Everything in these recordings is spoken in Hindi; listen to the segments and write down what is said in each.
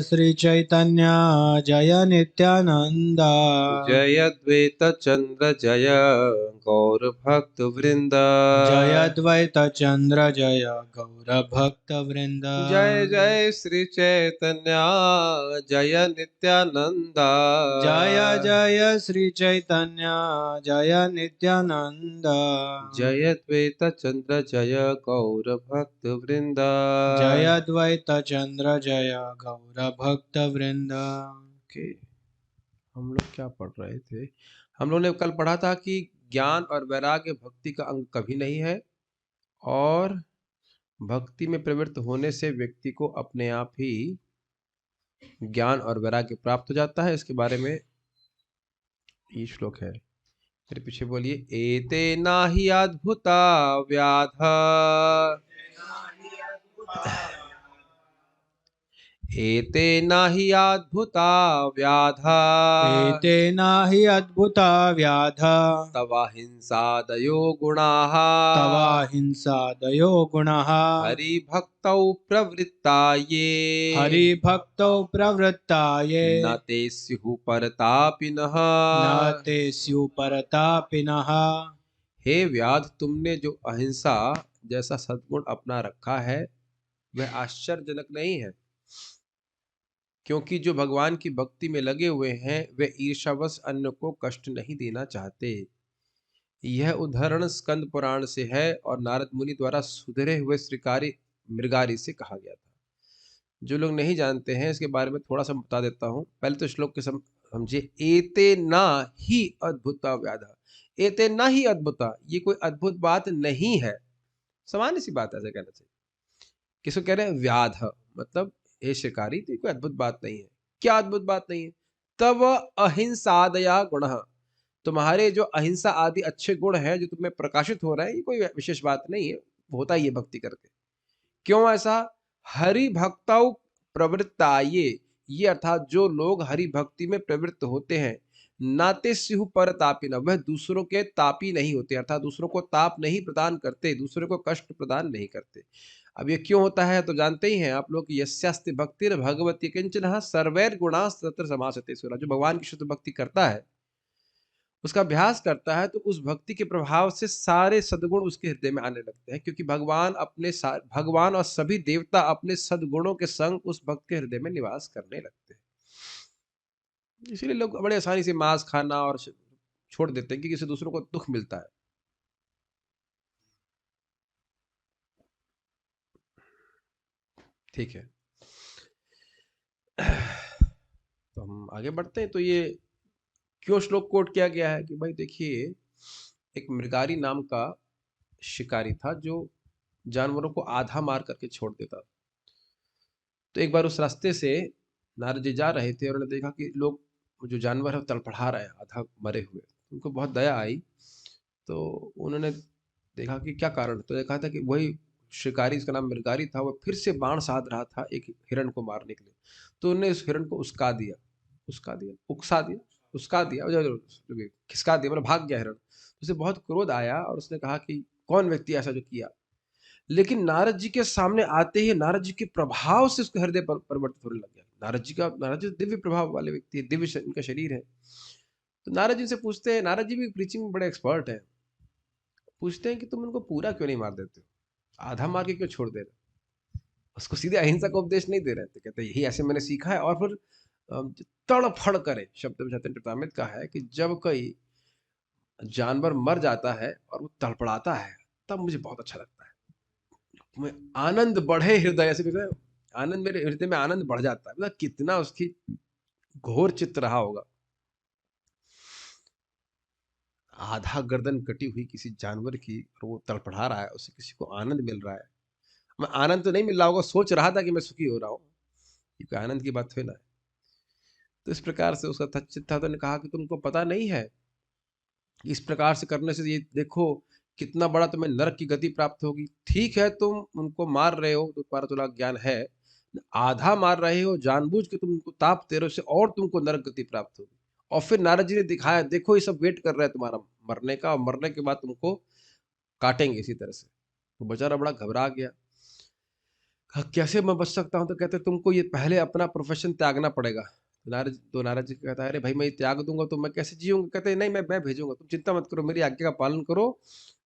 श्री चैतन्य जय नित्यानंद। जय द्वैत चंद्र जय गौर भक्त वृंद। जय द्वैत चंद्र जय गौर भक्त वृंद। जय जय श्री चैतन्य जय नित्यानंद। जय जय श्री चैतन्य जय नित्यानंद। जय द्वैत चंद्र जय गौर भक्त वृंद। जय द्वैत चंद्र जय गौर भक्त वृंद। ओके, हम लोग क्या पढ़ रहे थे? हम लोग ने कल पढ़ा था कि ज्ञान और वैराग्य भक्ति का अंग कभी नहीं है, और भक्ति में प्रवृत्त होने से व्यक्ति को अपने आप ही ज्ञान और वैराग्य प्राप्त हो जाता है। इसके बारे में ये श्लोक है, मेरे पीछे बोलिए। एते नाहि अद्भुता व्याध, एते नाहि अद्भुता व्याध, एतेन हि अद्भुता व्याध तवाहिंसादयो गुणाः, तवाहिंसादयो गुणः हरिभक्तौ प्रवृत्ता ये, हरिभक्तौ प्रवृत्ता ये न ते स्युः परतापिनः। न ते स्युः परतापिनः। हे व्याध, तुमने जो अहिंसा जैसा सद्गुण अपना रखा है वह आश्चर्यजनक नहीं है, क्योंकि जो भगवान की भक्ति में लगे हुए हैं वे ईर्ष्यावश अन्य को कष्ट नहीं देना चाहते। यह उदाहरण स्कंद पुराण से है और नारद मुनि द्वारा सुधरे हुए श्रीकारी मृगारी से कहा गया था। जो लोग नहीं जानते हैं इसके बारे में थोड़ा सा बता देता हूँ। पहले तो श्लोक के समझिए। एते ना ही अद्भुता व्याधा, एते ना ही अद्भुता, ये कोई अद्भुत बात नहीं है, सामान्य सी बात है, ऐसा कहना चाहिए। किसको कह रहे हैं? व्याध, मतलब हे शिकारी, तो कोई अद्भुत बात नहीं है। क्या अद्भुत बात नहीं है? तव अहिंसादया गुण, तुम्हारे जो अहिंसा आदि अच्छे गुण हैं जो तुम्हें प्रकाशित हो रहे हैं, ये कोई विशेष बात नहीं है, होता ही है भक्ति करके। क्यों ऐसा? हरि भक्तौ प्रवृत्ता ये अर्थात जो लोग हरि भक्ति में प्रवृत्त होते हैं, नाते स्युः परतापिनः, वह दूसरों के तापी नहीं होते, अर्थात दूसरों को ताप नहीं प्रदान करते, दूसरों को कष्ट प्रदान नहीं करते। अब ये क्यों होता है तो जानते ही हैं आप लोग। यस्यास्ति भक्तिर् भगवती किंचनः सर्वैर गुणाः तत्र समासते सुरा, जो भगवान की शुद्ध भक्ति करता है, उसका अभ्यास करता है, तो उस भक्ति के प्रभाव से सारे सद्गुण उसके हृदय में आने लगते हैं, क्योंकि भगवान और सभी देवता अपने सद्गुणों के संग उस भक्त के हृदय में निवास करने लगते हैं। इसीलिए लोग बड़े आसानी से मांस खाना और छोड़ देते हैं, क्योंकि इससे दूसरों को दुख मिलता है। ठीक है, तो हम आगे बढ़ते हैं। तो ये क्यों श्लोक कोट किया गया है कि भाई देखिए, एक मृगारी नाम का शिकारी था जो जानवरों को आधा मार करके छोड़ देता। तो एक बार उस रास्ते से नारद जी जा रहे थे और उन्होंने देखा कि लोग, जो जानवर है, तड़फड़ा रहे हैं आधा मरे हुए। उनको बहुत दया आई, तो उन्होंने देखा कि क्या कारण। तो देखा था कि वही शिकारी, इसका नाम मृगारी था, वह फिर से बाण साध रहा था एक हिरण को मारने के लिए। तो उन्होंने उस हिरण को उकसा दिया, खिसका दिया, मतलब भाग गया हिरण। उसे बहुत क्रोध आया और उसने कहा कि कौन व्यक्ति ऐसा जो किया। लेकिन नारद जी के सामने आते ही नारद जी के प्रभाव से उसका हृदय परिवर्तित होने लग गया। नारद जी दिव्य प्रभाव वाले व्यक्ति है, दिव्य इनका शरीर है। तो नारद जी से पूछते हैं, नारद जी भी प्रीचिंग में बड़े एक्सपर्ट हैं, पूछते हैं कि तुम उनको पूरा क्यों नहीं मार देते हो, आधा मार के क्यों छोड़ दे रहे? उसको सीधे अहिंसा का उपदेश नहीं दे रहे थे। कहते यही ऐसे मैंने सीखा है। और फिर तड़फड़ करे शब्द चैतन्य चरितामृत का है कि जब कोई जानवर मर जाता है और वो तड़पड़ाता है, तब मुझे बहुत अच्छा लगता है। मैं आनंद बढ़े हृदय, ऐसे कहते हैं, आनंद, मेरे हृदय में आनंद बढ़ जाता है। मतलब कितना उसकी घोर चित्त रहा होगा। आधा गर्दन कटी हुई किसी जानवर की, और वो तड़पड़ा रहा है, उससे किसी को आनंद मिल रहा है। मैं आनंद तो नहीं मिल रहा होगा, सोच रहा था कि मैं सुखी हो रहा हूँ, ये कोई आनंद की बात है ना। तो इस प्रकार से उसका चित्त था। तो ने कहा कि तुमको पता नहीं है, इस प्रकार से करने से ये देखो कितना बड़ा तुम्हें नरक की गति प्राप्त होगी। ठीक है, तुम उनको मार रहे हो तो तुम्हारा थोड़ा ज्ञान है, आधा मार रहे हो जानबूझ के, तुम उनको ताप दे रहे हो, उससे और तुमको नरक गति प्राप्त होगी। और फिर नारद जी ने दिखाया, देखो ये सब वेट कर रहा है तुम्हारा मरने का, और मरने के बाद तुमको काटेंगे इसी तरह से। तो बेचारा बड़ा घबरा गया। कहा, कैसे मैं बच सकता हूँ? तो कहते तुमको ये पहले अपना प्रोफेशन त्यागना पड़ेगा। नारद जी कहता है, अरे भाई मैं ये त्याग दूंगा तो मैं कैसे जीऊंगा? कहते हैं, नहीं मैं भेजूंगा, तुम चिंता मत करो, मेरी आज्ञा का पालन करो,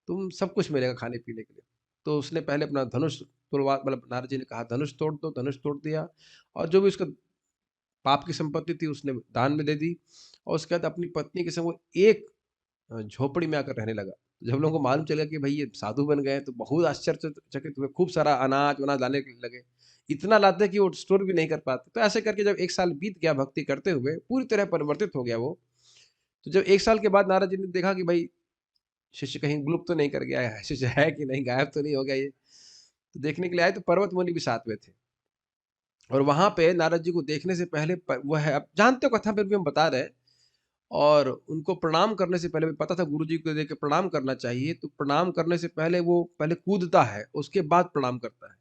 तुम सब कुछ मिलेगा खाने पीने के लिए। तो उसने पहले अपना धनुष तुड़वा, मतलब नारद जी ने कहा धनुष तोड़ दो, धनुष तोड़ दिया, और जो भी उसका पाप की संपत्ति थी उसने दान में दे दी, और उसके बाद अपनी पत्नी के संग वो एक झोपड़ी में आकर रहने लगा। जब लोगों को मालूम चला कि भाई ये साधु बन गए हैं, तो बहुत आश्चर्यचकित हुए, खूब सारा अनाज-वनाज लाने लगे। इतना लाते कि वो स्टोर भी नहीं कर पाते। तो ऐसे करके जब 1 साल बीत गया भक्ति करते हुए, पूरी तरह परिवर्तित हो गया वो। तो जब 1 साल के बाद नारद जी ने देखा कि भाई शिष्य कहीं विलुप्त तो नहीं कर गया है, शिष्य है कि नहीं, गायब तो नहीं हो गया ये। तो देखने के लिए आए, तो पर्वत मुनि भी साथ में थे। और वहाँ पे नारद जी को देखने से पहले वो है, अब जानते हो कथा, फिर भी हम बता रहे हैं। और उनको प्रणाम करने से पहले, पता था गुरुजी को देख के प्रणाम करना चाहिए, तो प्रणाम करने से पहले वो पहले कूदता है, उसके बाद प्रणाम करता है।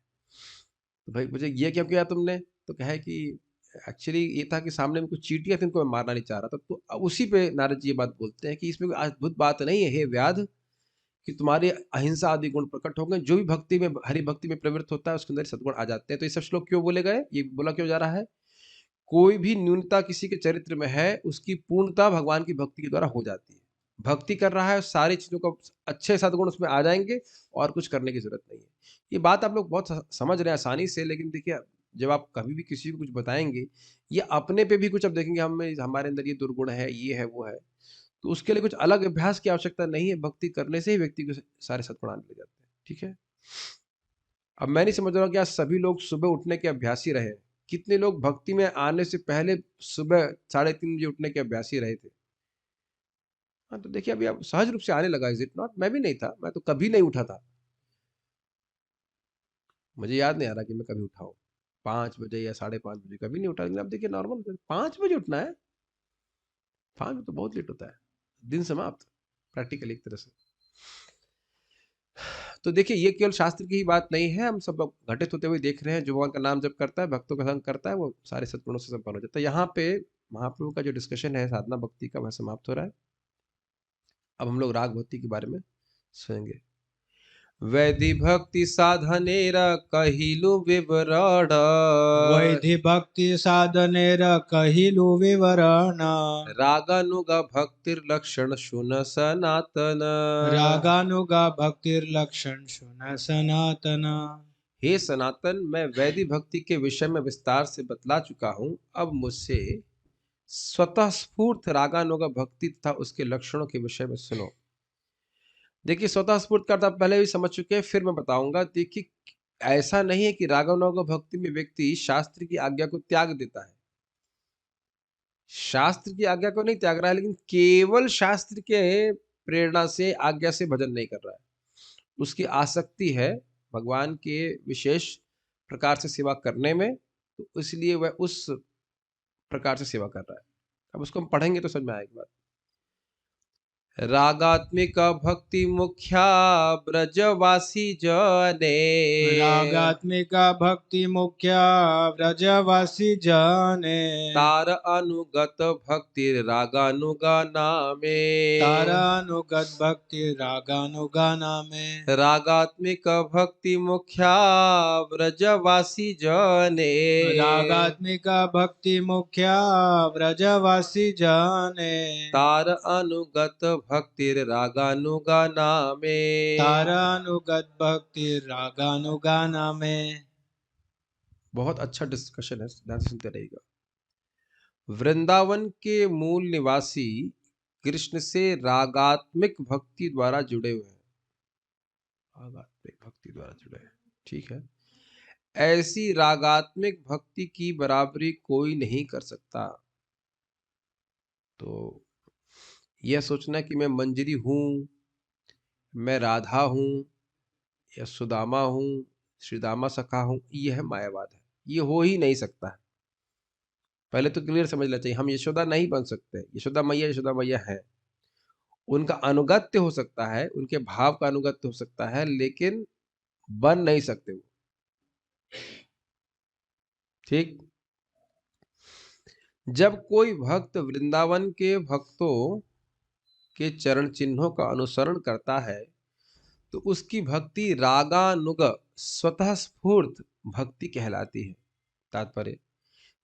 तो भाई मुझे ये क्या किया तुमने? तो कहा है कि एक्चुअली ये था कि सामने में कुछ चींटियाँ थी, उनको मैं मारना नहीं चाह रहा था। तो अब उसी पे नारद जी ये बात बोलते हैं कि इसमें कोई अद्भुत बात नहीं है, हे व्याध, कि तुम्हारे अहिंसा आदि गुण प्रकट हो गए। जो भी भक्ति में, हरि भक्ति में प्रवृत्त होता है, उसके अंदर सद्गुण आ जाते हैं। तो ये सब श्लोक क्यों बोले गए? ये बोला क्यों जा रहा है? कोई भी न्यूनता किसी के चरित्र में है, उसकी पूर्णता भगवान की भक्ति के द्वारा हो जाती है। भक्ति कर रहा है, सारी चीज़ों को अच्छे सद्गुण उसमें आ जाएँगे, और कुछ करने की ज़रूरत नहीं है। ये बात आप लोग बहुत समझ रहे हैं आसानी से, लेकिन देखिए, जब आप कभी भी किसी को कुछ बताएँगे, या अपने पे भी कुछ अब देखेंगे, हमें हमारे अंदर ये दुर्गुण है, ये है, वो है, तो उसके लिए कुछ अलग अभ्यास की आवश्यकता नहीं है, भक्ति करने से ही व्यक्ति को सारे सद्गुण आने लग जाते हैं। ठीक है? अब मैं नहीं समझ रहा हूँ कि आज सभी लोग सुबह उठने के अभ्यासी रहे। कितने लोग भक्ति में आने से पहले सुबह 3:30 बजे उठने के अभ्यासी रहे थे। हाँ, तो देखिए अभी अब सहज रूप से आने लगा, इज़ इट नॉट? मैं भी नहीं था, मैं तो कभी नहीं उठा था। मुझे याद नहीं आ रहा कि मैं कभी उठा हूँ। 5 बजे या 5:30 बजे कभी नहीं उठा, लेकिन अब देखिए नॉर्मल 5 बजे उठना है, 5 बजे तो बहुत लेट होता है। दिन समाप्त, प्रैक्टिकली एक तरह से। तो देखिए ये केवल शास्त्र की ही बात नहीं है, हम सब घटित होते हुए देख रहे हैं। जो भगवान का नाम जप करता है, भक्तों का संग करता है, वो सारे सद्गुणों से संपन्न हो जाता है। यहाँ पे महाप्रभु का जो डिस्कशन है साधना भक्ति का, वह समाप्त हो रहा है। अब हम लोग राग भक्ति के बारे में सुनेंगे। वैधि भक्ति साधनेर कहिलु विवरण, वैधि भक्ति साधनेर कहिलु विवरण। रागानुग भक्तिर लक्षण सुन सनातन। रागानुगा भक्तिर्लक्षण सुन सनातन। हे सनातन, मैं वैधि भक्ति के विषय में विस्तार से बतला चुका हूँ। अब मुझसे स्वतः स्फूर्त रागानुगा भक्ति तथा उसके लक्षणों के विषय में सुनो। देखिए स्वतः स्फूर्त का अर्थ आप पहले भी समझ चुके हैं, फिर मैं बताऊंगा। देखिए ऐसा नहीं है कि रागानुगा भक्ति में व्यक्ति शास्त्र की आज्ञा को त्याग देता है। शास्त्र की आज्ञा को नहीं त्याग रहा है, लेकिन केवल शास्त्र के प्रेरणा से, आज्ञा से भजन नहीं कर रहा है। उसकी आसक्ति है भगवान के विशेष प्रकार से सेवा करने में, तो इसलिए वह उस प्रकार से सेवा कर रहा है। अब उसको हम पढ़ेंगे तो समझ में आएगी बात। रागात्मिक भक्ति मुख्या ब्रजवासी जने, रागात्मिका भक्ति मुख्या व्रजवासी जाने। तार अनुगत भक्ति रागानुगा नामे। तारानुगत भक्ति रागानुगाना में। रागात्मिक भक्ति मुख्या ब्रजवासी जने, रागात्मिका भक्ति मुख्या व्रजवासी जाने। तार अनुगत भक्ति रागानुगा नामे। तारानुगत भक्ति रागानुगाना में। बहुत अच्छा डिस्कशन है, ध्यान से सुनते रहिएगा। वृंदावन के मूल निवासी कृष्ण से रागात्मिक भक्ति द्वारा जुड़े हुए हैं। रागात्मिक भक्ति द्वारा जुड़े हैं, ठीक है। ऐसी रागात्मिक भक्ति की बराबरी कोई नहीं कर सकता। तो यह सोचना कि मैं मंजरी हूं, मैं राधा हूं, या सुदामा हूं, श्रीदामा सखा हूं, यह मायावाद है। ये हो ही नहीं सकता है। पहले तो क्लियर समझ लेना चाहिए, हम यशोदा नहीं बन सकते। यशोदा मैया है। उनका अनुगत्य हो सकता है, उनके भाव का अनुगत्य हो सकता है, लेकिन बन नहीं सकते वो। ठीक। जब कोई भक्त वृंदावन के भक्तों के चरण चिन्हों का अनुसरण करता है, तो उसकी भक्ति रागानुग स्वतः स्फूर्त भक्ति कहलाती है। तात्पर्य,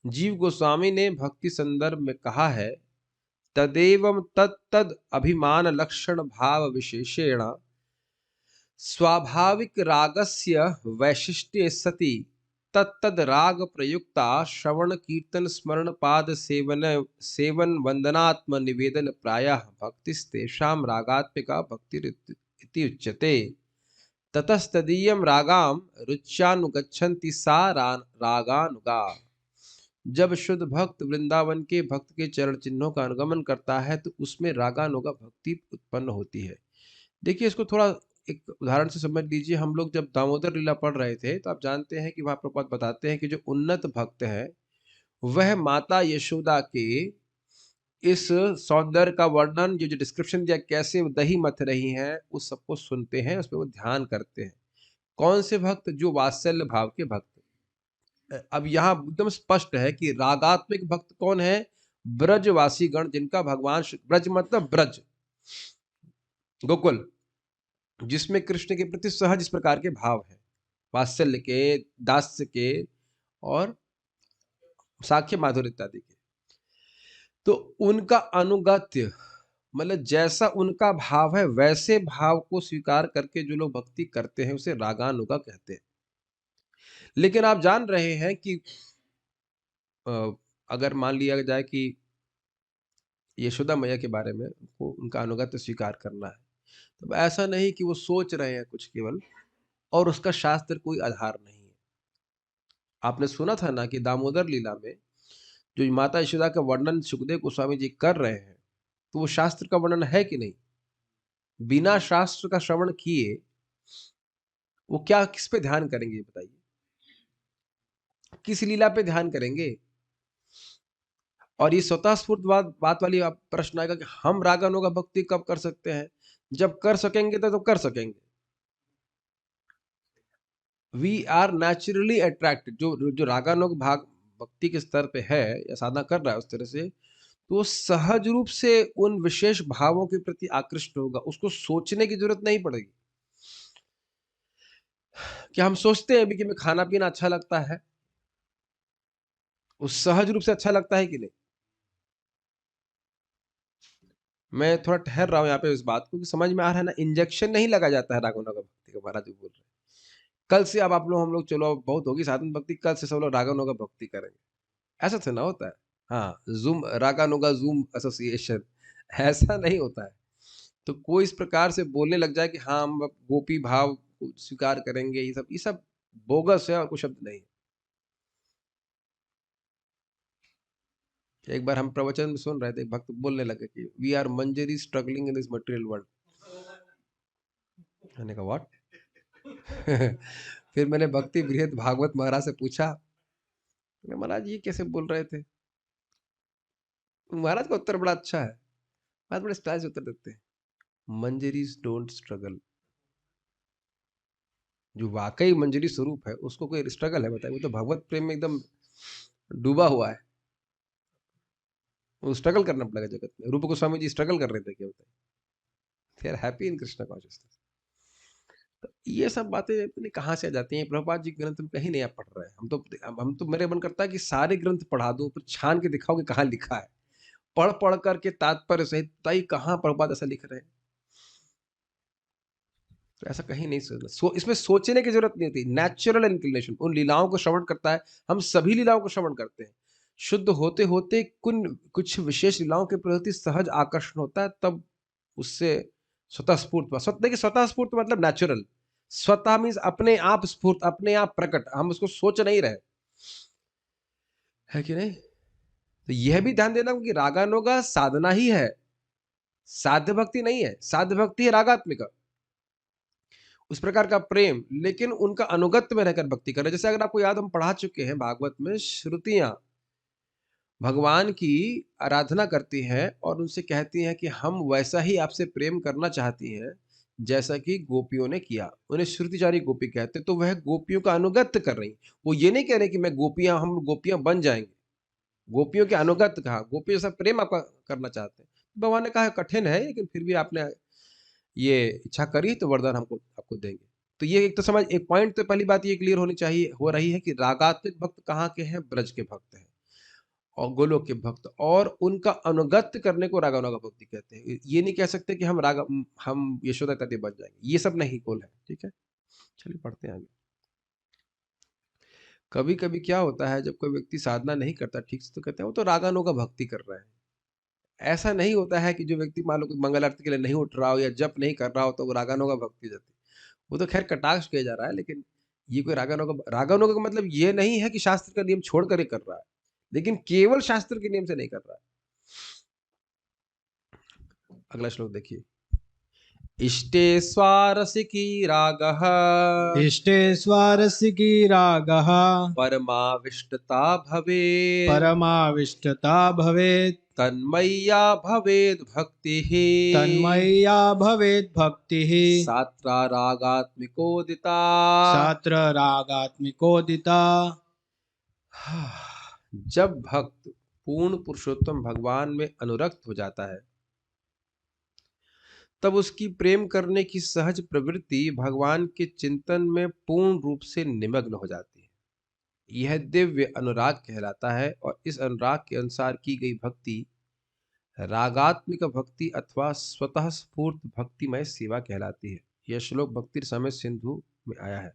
जीव गोस्वामी ने भक्ति संदर्भ में कहा है, तदेवं तत्तद अभिमान लक्षण भाव विशेषेण स्वाभाविक रागस्य वैशिष्ट्ये सति तत्तद राग प्रयुक्ता श्रवण कीर्तन स्मरण पाद सेवन वंदनात्म निवेदन प्रायः भक्तिस्तेषां रागात्मिका भक्तिरिति उच्यते। ततस्तदीयं रागाम रुच्यानुगच्छन्ति सा रागानुगा। जब शुद्ध भक्त वृंदावन के भक्त के चरण चिन्हों का अनुगमन करता है तो उसमें रागानुगा भक्ति उत्पन्न होती है। देखिए, इसको थोड़ा एक उदाहरण से समझ लीजिए। हम लोग जब दामोदर लीला पढ़ रहे थे तो आप जानते हैं कि वहां प्रभुपाद बताते हैं कि जो उन्नत भक्त है वह माता यशोदा के इस सौंदर्य का वर्णन, जो डिस्क्रिप्शन दिया, कैसे दही मथ रही हैं, उस सबको सुनते हैं, उस पर वो ध्यान करते हैं। कौन से भक्त? जो वात्सल्य भाव के भक्त। अब यहाँ एकदम स्पष्ट है कि रागात्मिक भक्त कौन है? ब्रजवासी गण, जिनका भगवान ब्रज मतलब ब्रज, गोकुल, जिसमें कृष्ण के प्रति सहज इस प्रकार के भाव है, वात्सल्य के, दास्य के और साख्य माधुर्य इत्यादि के। तो उनका अनुगत्य मतलब जैसा उनका भाव है वैसे भाव को स्वीकार करके जो लोग भक्ति करते हैं उसे रागानुगा कहते हैं। लेकिन आप जान रहे हैं कि अगर मान लिया जाए कि यशोदा मैया के बारे में उनको उनका अनुगत्य स्वीकार करना है, तो ऐसा नहीं कि वो सोच रहे हैं कुछ केवल, और उसका शास्त्र कोई आधार नहीं है। आपने सुना था ना कि दामोदर लीला में जो माता यशोदा का वर्णन सुखदेव गोस्वामी जी कर रहे हैं, तो वो शास्त्र का वर्णन है कि नहीं? बिना शास्त्र का श्रवण किए वो क्या, किस पे ध्यान करेंगे बताइए? किस लीला पे ध्यान करेंगे? और ये स्वतः स्फूर्त बात वाली प्रश्न आएगा कि हम रागानुगा भक्ति कब कर सकते हैं? जब कर सकेंगे तो कर सकेंगे। We are naturally attracted. जो रागानुग भाग भक्ति के स्तर पे है या साधना कर रहा है उस तरह से, तो वो सहज रूप से उन विशेष भावों के प्रति आकृष्ट होगा, उसको सोचने की जरूरत नहीं पड़ेगी। क्या हम सोचते हैं अभी कि हमें खाना पीना अच्छा लगता है? वो सहज रूप से अच्छा लगता है कि नहीं? मैं थोड़ा ठहर रहा हूँ यहाँ पे इस बात को कि समझ में आ रहा है ना, इंजेक्शन नहीं लगा जाता है रागानुगा भक्ति का। महाराज जी बोल रहे हैं कल से अब आप लोग, हम लोग, चलो अब बहुत होगी साधन भक्ति, कल से सब लोग रागानुगा भक्ति करेंगे, ऐसा तो ना होता है। हाँ, जूम रागानुगा जूम एसोसिएशन, ऐसा नहीं होता है। तो कोई इस प्रकार से बोलने लग जाए कि हाँ हम अब गोपी भाव को स्वीकार करेंगे, ये सब बोगस है और कुछ शब्द नहीं है। एक बार हम प्रवचन में सुन रहे थे, भक्त बोलने लगे कि वी आर मंजरी struggling in this material world. मैंने कहा व्हाट? फिर मैंने भक्ति बृहद भागवत महाराज से पूछा, महाराज ये कैसे बोल रहे थे? महाराज का उत्तर बड़ा अच्छा है, महाराज बड़े स्टाइल से उत्तर देते हैं, मंजरीज डोंट स्ट्रगल। जो वाकई मंजरी स्वरूप है उसको कोई स्ट्रगल है बताइए? वो तो भगवत प्रेम में एकदम डूबा हुआ है, वो स्ट्रगल करना पड़ेगा जगत में। रूप गोस्वामी जी स्ट्रगल कर रहे थे क्या बताइए? They are happy in Krishna consciousness. तो ये सब बातें पता नहीं कहाँ से आ जाती हैं। प्रभुपाद जी के ग्रंथ में कहीं नहीं आप पढ़ रहे हैं। हम तो मेरे मन करता है कि सारे ग्रंथ पढ़ा दूं, पर छान के दिखाओ कि कहाँ लिखा है। पढ़ पढ़ करके तात्पर्य सहित बताइए कहाँ प्रभुपाद ऐसा लिख रहे हैं। तो ऐसा कहीं नहीं इसमें सोचने की जरूरत नहीं होती। नेचुरल इंक्लिनेशन उन लीलाओं को श्रवण करता है। हम सभी लीलाओं को श्रवण करते हैं, शुद्ध होते होते कुछ विशेष लीलाओं के प्रति सहज आकर्षण होता है, तब उससे स्वतः स्फूर्त, देखिए स्वतः स्फूर्त मतलब नेचुरल। स्वतः मीन्स अपने आप स्फूर्त, अपने आप प्रकट, हम उसको सोच नहीं रहे, है कि नहीं? तो यह भी ध्यान देना कि रागानुगा साधना ही है, साध्य भक्ति नहीं है। साध्य भक्ति है रागात्मिका, उस प्रकार का प्रेम, लेकिन उनका अनुगत्य में रहकर भक्ति कर रहे। जैसे अगर आपको याद, हम पढ़ा चुके हैं भागवत में, श्रुतियां भगवान की आराधना करती हैं और उनसे कहती हैं कि हम वैसा ही आपसे प्रेम करना चाहती हैं जैसा कि गोपियों ने किया। उन्हें श्रुतिचारी गोपी कहते, तो वह गोपियों का अनुगत्य कर रही। वो ये नहीं कह रहे कि हम गोपियां बन जाएंगे। गोपियों के अनुगत्य कहा, गोपियों से प्रेम आपका करना चाहते हैं। भगवान ने कहा कठिन है, लेकिन फिर भी आपने ये इच्छा करी तो वरदान हमको आपको देंगे। तो ये एक तो समझ, एक पॉइंट तो पहली बात ये क्लियर होनी चाहिए, हो रही है कि रागात्मिक भक्त कहाँ के हैं? ब्रज के भक्त हैं और गोलोक के भक्त, और उनका अनुगत्य करने को रागानुगा भक्ति कहते हैं। ये नहीं कह सकते कि हम यशोदा तत्व बन जाएंगे, ये सब नहीं गोल है। ठीक है, चलिए पढ़ते हैं आगे। कभी कभी क्या होता है, जब कोई व्यक्ति साधना नहीं करता ठीक से, तो कहते हैं वो तो रागानुगा भक्ति कर रहा है। ऐसा नहीं होता है कि जो व्यक्ति मान लो कि मंगल आरती के लिए नहीं उठ रहा हो या जप नहीं कर रहा हो तो वो रागानुगा भक्ति हो जाती है। वो तो खैर कटाक्ष किया जा रहा है, लेकिन ये कोई रागानुगा का मतलब ये नहीं है कि शास्त्र का नियम छोड़ कर ही कर रहा है, लेकिन केवल शास्त्र के नियम से नहीं कर रहा है। अगला श्लोक देखिए। इष्टे स्वारसिकी रागः इष्टे स्वारसिकी रागः परमाविष्टता भवेत् परमाविष्टता भवेत् तन्मय्या भवेद् भक्तिः तन्मय्या भवेत् भक्तिः सात्रा रागात्मिकोदिता। सात्र रागात्मिकोदिता। जब भक्त पूर्ण पुरुषोत्तम भगवान में अनुरक्त हो जाता है, तब उसकी प्रेम करने की सहज प्रवृत्ति भगवान के चिंतन में पूर्ण रूप से निमग्न हो जाती है। यह दिव्य अनुराग कहलाता है, और इस अनुराग के अनुसार की गई भक्ति रागात्मिक भक्ति अथवा स्वतः स्फूर्त भक्तिमय सेवा कहलाती है। यह श्लोक भक्ति समय सिंधु में आया है।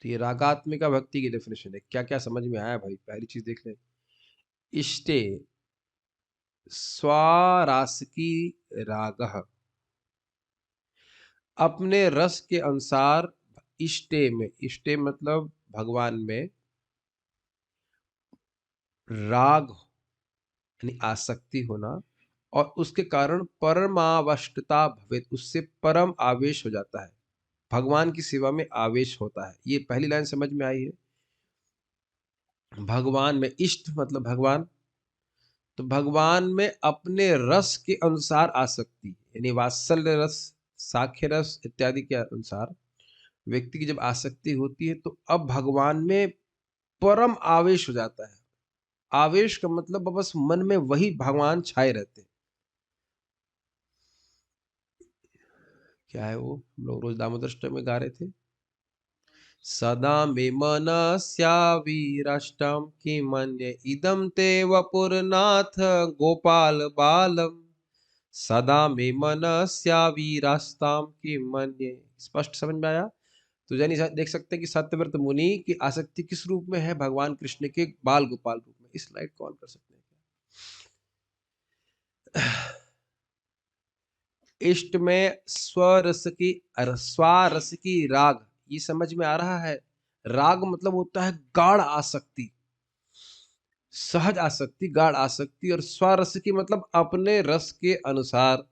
तो ये रागात्मिक भक्ति की डेफिनेशन है। क्या क्या समझ में आया भाई? पहली चीज देख ले, इष्टे स्वारासकी रागः, अपने रस के अनुसार इष्टे में, इष्टे मतलब भगवान में, राग यानी आसक्ति होना, और उसके कारण परमावष्टता भवेत, उससे परम आवेश हो जाता है, भगवान की सेवा में आवेश होता है। ये पहली लाइन समझ में आई है। भगवान में, इष्ट मतलब भगवान, तो भगवान में अपने रस के अनुसार आसक्ति, यानी वात्सल्य रस, साख्य रस इत्यादि के अनुसार व्यक्ति की जब आसक्ति होती है, तो अब भगवान में परम आवेश हो जाता है। आवेश का मतलब बस मन में वही भगवान छाए रहते हैं। क्या है वो, हम लोग रोज दामोदर अष्टमी में गा रहे थे, सदा मे मनस्यावीराष्टम किमन्य इदं ते वपुरनाथ गोपाल बालम, सदा मे मनस्यावीरास्ताम किमन्ये। स्पष्ट समझ में आया? तो यानी देख सकते हैं कि सत्यव्रत मुनि की आसक्ति किस रूप में है? भगवान कृष्ण के बाल गोपाल रूप में। इस स्लाइड को ऑन कर सकते हैं क्या? इष्ट में स्वारस की राग, ये समझ में आ रहा है? राग मतलब होता है गाढ़ आसक्ति, सहज आसक्ति, गाढ़ आसक्ति, और स्वारस की मतलब अपने रस के अनुसार।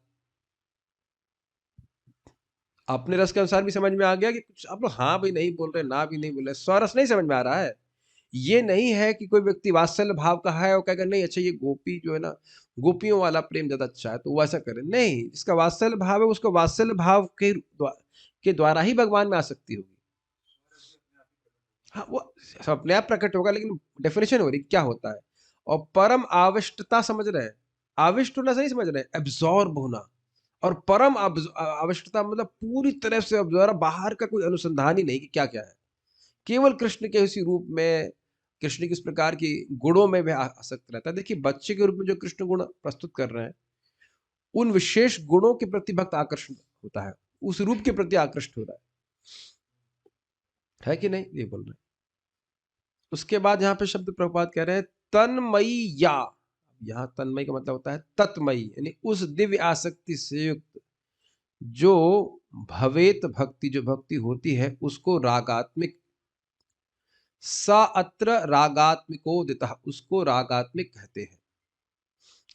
अपने रस के अनुसार भी समझ में आ गया कि कुछ आप लोग हाँ भी नहीं बोल रहे, ना भी नहीं बोल रहे, स्वरस नहीं समझ में आ रहा है। ये नहीं है कि कोई व्यक्ति वात्सल्य भाव का है और कहेगा नहीं अच्छा ये गोपी जो है ना, गोपियों वाला प्रेम ज्यादा अच्छा है तो वो ऐसा करे। नहीं, जिसका वात्सल्य भाव है उसको वात्सल्य भाव के द्वारा ही भगवान में आ सकती होगी। हाँ, वो सब अपने आप प्रकट होगा, लेकिन डेफिनेशन हो रही क्या होता है। और परम आविष्टता समझ रहे हैं? आविष्ट होना सही समझ रहे हैं, एब्जॉर्ब होना। और परम आविष्टता मतलब पूरी तरह से ऑब्जर्व, बाहर का कोई अनुसंधान ही नहीं कि क्या क्या है, केवल कृष्ण के उसी रूप में, कृष्ण किस प्रकार की गुणों में वह आसक्त रहता है। देखिए बच्चे के रूप में जो कृष्ण गुण प्रस्तुत कर रहे हैं, उन विशेष गुणों के प्रति भक्त आकर्षण होता है, उस रूप के प्रति आकृष्ट हो रहा है कि नहीं? ये बोल रहे हैं। उसके बाद यहाँ पे शब्द प्रभुपाद कह रहे हैं तन्मयी या। यहाँ तन्मयी का मतलब होता है तत्मयी, यानी उस दिव्य आसक्ति से युक्त जो भवेत भक्ति, जो भक्ति होती है उसको रागात्मिक, सा अत्र रागात्मिकोदितः, उसको रागात्मिक कहते हैं।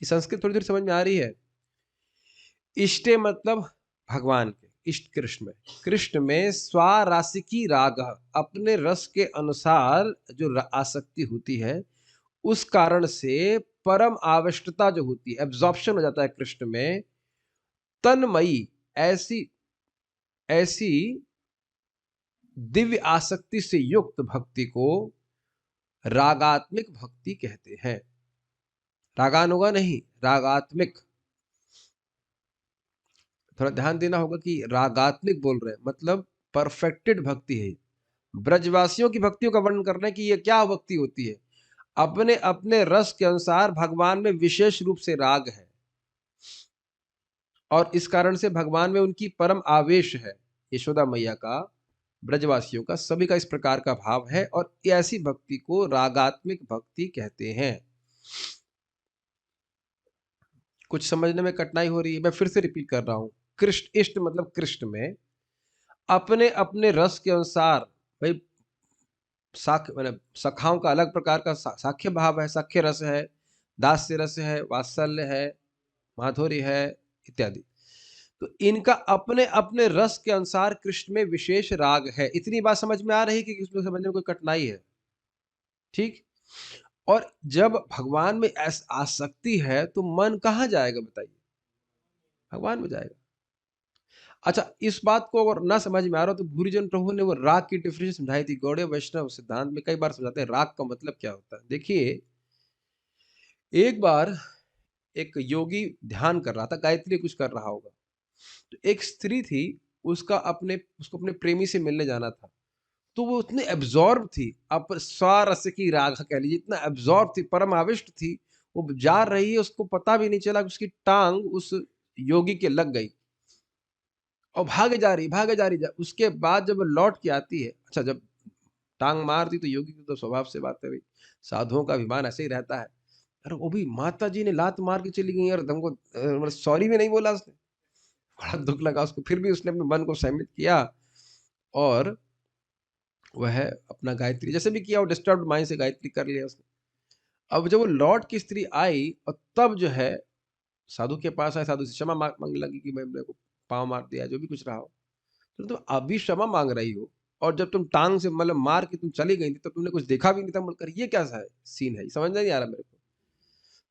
ये संस्कृत थोड़ी थोड़ी समझ में आ रही है। इष्टे मतलब भगवान के, इष्ट कृष्ण में, कृष्ण में स्वारासिकी राग, अपने रस के अनुसार जो आसक्ति होती है, उस कारण से परम आवश्यकता जो होती है, एब्जॉर्प्शन हो जाता है कृष्ण में। तन्मयी, ऐसी ऐसी दिव्य आसक्ति से युक्त भक्ति को रागात्मिक भक्ति कहते हैं। रागानुगा नहीं, रागात्मिक। थोड़ा ध्यान देना होगा कि रागात्मिक बोल रहे हैं, मतलब परफेक्टेड भक्ति है। ब्रजवासियों की भक्तियों का वर्णन कर रहे हैं कि ये क्या भक्ति होती है। अपने अपने रस के अनुसार भगवान में विशेष रूप से राग है और इस कारण से भगवान में उनकी परम आवेश है। यशोदा मैया का, ब्रजवासियों का, सभी का इस प्रकार का भाव है और ऐसी भक्ति को रागात्मिक भक्ति कहते हैं। कुछ समझने में कठिनाई हो रही है, मैं फिर से रिपीट कर रहा हूं। कृष्ण इष्ट मतलब कृष्ण में अपने अपने रस के अनुसार, भाई साख मतलब सखाओं का अलग प्रकार का साख्य भाव है, साख्य रस है, दास्य रस है, वात्सल्य है, माधुर्य है इत्यादि। तो इनका अपने अपने रस के अनुसार कृष्ण में विशेष राग है। इतनी बात समझ में आ रही कि इसमें समझने में कोई कठिनाई है? ठीक। और जब भगवान में आसक्ति है तो मन कहाँ जाएगा बताइए? भगवान में जाएगा। अच्छा, इस बात को अगर ना समझ में आ रहा हो तो भूरिजन प्रभु ने वो राग की डिफरेंस समझाई थी। गौड़ीय वैष्णव सिद्धांत में कई बार समझाते हैं राग का मतलब क्या होता है। देखिए, एक बार एक योगी ध्यान कर रहा था, गायत्री कुछ कर रहा होगा, तो एक स्त्री थी, उसको अपने प्रेमी से मिलने जाना था। तो वो उतनी एब्जॉर्ब थी, आप स्वारस की राग कह लीजिए, इतना एब्जॉर्ब थी, परम आविष्ट थी। वो जा रही है, उसको पता भी नहीं चला कि उसकी टांग उस योगी के लग गई और भागे जा रही। उसके बाद जब वो लौट के आती है, अच्छा जब टांग मार दी तो योगी की तो स्वभाव से बात है भाई, साधुओं का अभिमान ऐसे ही रहता है। अरे वो भी माता जी ने लात मार के चली गई और हमको मतलब सॉरी भी नहीं बोला उसने। बड़ा दुख लगा उसको, फिर भी उसने अपने मन को संयमित किया और वह अपना गायत्री जैसे भी किया, वो डिस्टर्ब्ड माइंड से गायत्री कर लिया उसने। अब जब वो लौट की स्त्री आई और तब जो है साधु के पास आए, साधु से क्षमा मांगने लगी कि मैं मेरे को पाँव मार दिया, जो भी कुछ रहा हो। तो तुम अभी क्षमा मांग रही हो और जब तुम टांग से मतलब मार के तुम चली गई थी तब तुमने कुछ देखा भी नहीं था मुड़कर, ये कैसा है सीन है, समझ नहीं आ रहा मेरे को।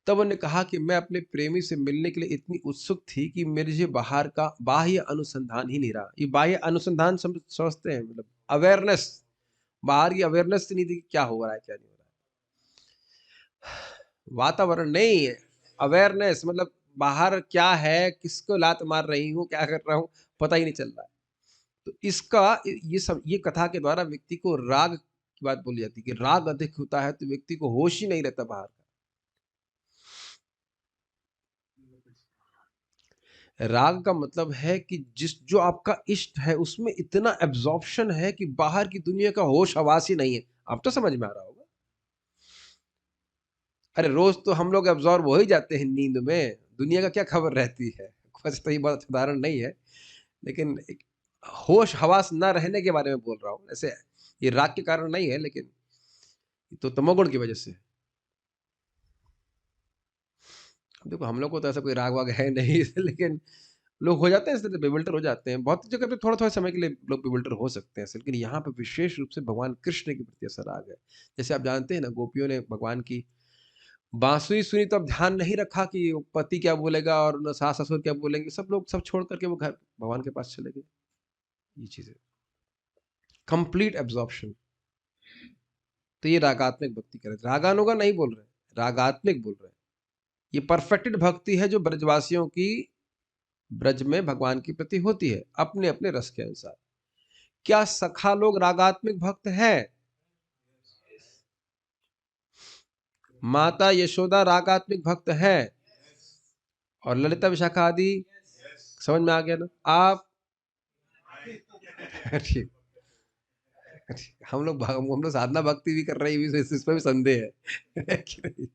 तब उन्होंने कहा कि मैं अपने प्रेमी से मिलने के लिए इतनी उत्सुक थी कि मेरे लिए बाहर का बाह्य अनुसंधान ही नहीं रहा। ये बाह्य अनुसंधान समझते हैं, मतलब अवेयरनेस, बाहर की अवेयरनेस नहीं थी कि क्या हो रहा है क्या नहीं हो रहा है। वातावरण नहीं है, अवेयरनेस मतलब बाहर क्या है, किसको लात मार रही हूँ, क्या कर रहा हूँ, पता ही नहीं चल रहा है। तो इसका ये कथा के द्वारा व्यक्ति को राग की बात बोली जाती है कि राग अधिक होता है तो व्यक्ति को होश ही नहीं रहता बाहर का। राग का मतलब है कि जो आपका इष्ट है उसमें इतना एब्जॉर्प्शन है कि बाहर की दुनिया का होश हवास ही नहीं है। अब तो समझ में आ रहा होगा। अरे रोज तो हम लोग एब्जॉर्ब हो ही जाते हैं नींद में, दुनिया का क्या खबर रहती है। वैसे तो ये बहुत अच्छा उदाहरण नहीं है, लेकिन एक होश हवास ना रहने के बारे में बोल रहा हूँ। ऐसे ये राग के कारण नहीं है, लेकिन तो तमोगुण की वजह से। देखो हम लोग को तो ऐसा कोई राग वाग है नहीं लेकिन लोग हो जाते हैं इस तरह बेविल्टर हो जाते हैं। बहुत जगह पे थोड़ा-थोड़ा समय के लिए लोग बेविल्टर हो सकते हैं ऐसे, लेकिन यहाँ पे विशेष रूप से भगवान कृष्ण के प्रति ऐसा राग है। जैसे आप जानते हैं ना, गोपियों ने भगवान की बाँसुरी सुनी तो अब ध्यान नहीं रखा कि वो पति क्या बोलेगा और न सास-ससुर क्या बोलेंगे, सब लोग सब छोड़ कर के वो घर भगवान के पास चले गए। ये चीज़ है। Complete absorption. तो ये रागात्मक भक्ति कर रहे हैं। रागानुगा नहीं बोल रहे, रागात्मक बोल रहे हैं। ये परफेक्टेड भक्ति है जो ब्रजवासियों की ब्रज में भगवान के प्रति होती है, अपने-अपने रस के अनुसार। क्या सखा लोग रागात्मक भक्त हैं? माता यशोदा रागात्मक भक्त है और ललिता विशाखा आदि, समझ में आ गया ना? आप ठीक, हम लोग साधना भक्ति भी कर रहे हैं, इसमें भी संदेह है कि नहीं?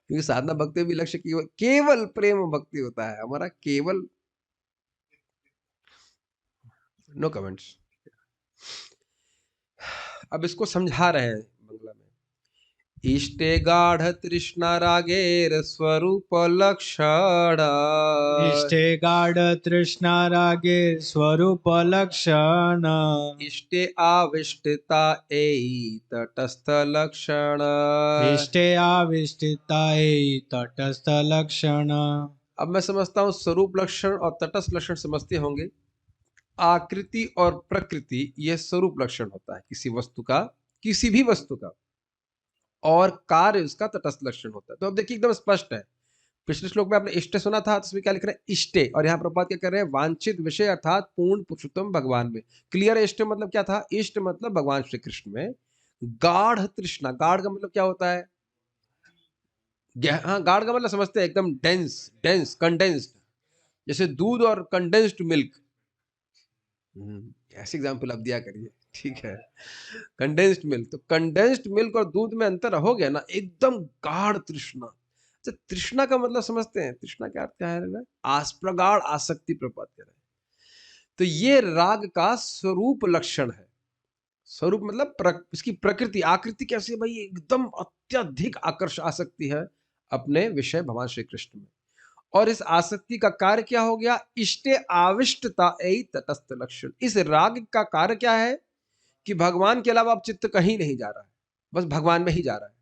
क्योंकि साधना भक्ति भी लक्ष्य केवल केवल प्रेम भक्ति होता है हमारा, केवल। No comments. अब इसको समझा रहे हैं बंगला में। इष्टे गाढ़ तृष्णा रागेर स्वरूप लक्षण, इष्टे गाढ तृष्णा रागे स्वरूप लक्षण, इष्टे आविष्टता एई तटस्थ लक्षण। इष्टे आविष्टिताये तटस्थ लक्षण। अब मैं समझता हूँ स्वरूप लक्षण और तटस्थ लक्षण समझते होंगे। आकृति और प्रकृति यह स्वरूप लक्षण होता है किसी वस्तु का, किसी भी वस्तु का, और कार्य उसका तटस्थ लक्षण होता है। तो अब देखिए एकदम स्पष्ट है, पिछले श्लोक में आपने इष्ट सुना था, तो इसमें क्या लिख रहे हैं? इष्टे। और यहाँ प्रभुपाद क्या कर रहे हैं? वांछित विषय अर्थात पूर्ण पुरुषोत्तम भगवान में। क्लियर? इष्ट मतलब क्या था? इष्ट मतलब भगवान श्री कृष्ण में गाढ़ तृष्णा। गाढ़ का मतलब क्या होता है? हाँ, गाढ़ का मतलब समझते हैं, एकदम डेंस, डेंस, कंडेंस्ड, जैसे दूध और कंडेंस्ड मिल्क। ऐसे एग्जाम्पल आप दिया करिए, ठीक है? कंडेंस्ड मिल्क, तो कंडेंस्ड मिल्क और दूध में अंतर हो गया ना, एकदम गाढ़ तृष्णा। अच्छा, तृष्णा का मतलब समझते हैं? तृष्णा क्या क्या है ना? प्रगाढ़ आसक्ति, प्रपात कर रहे हैं। तो ये राग का स्वरूप लक्षण है। स्वरूप मतलब इसकी प्रकृति, आकृति कैसी है भाई? एकदम अत्यधिक आकर्ष आसक्ति है अपने विषय भगवान श्री कृष्ण में। और इस आसक्ति का कार्य क्या हो गया? इष्टे आविष्टता एई तटस्थ लक्षण। इस राग का कार्य क्या है? कि भगवान के अलावा अब चित्त कहीं नहीं जा रहा है, बस भगवान में ही जा रहा है।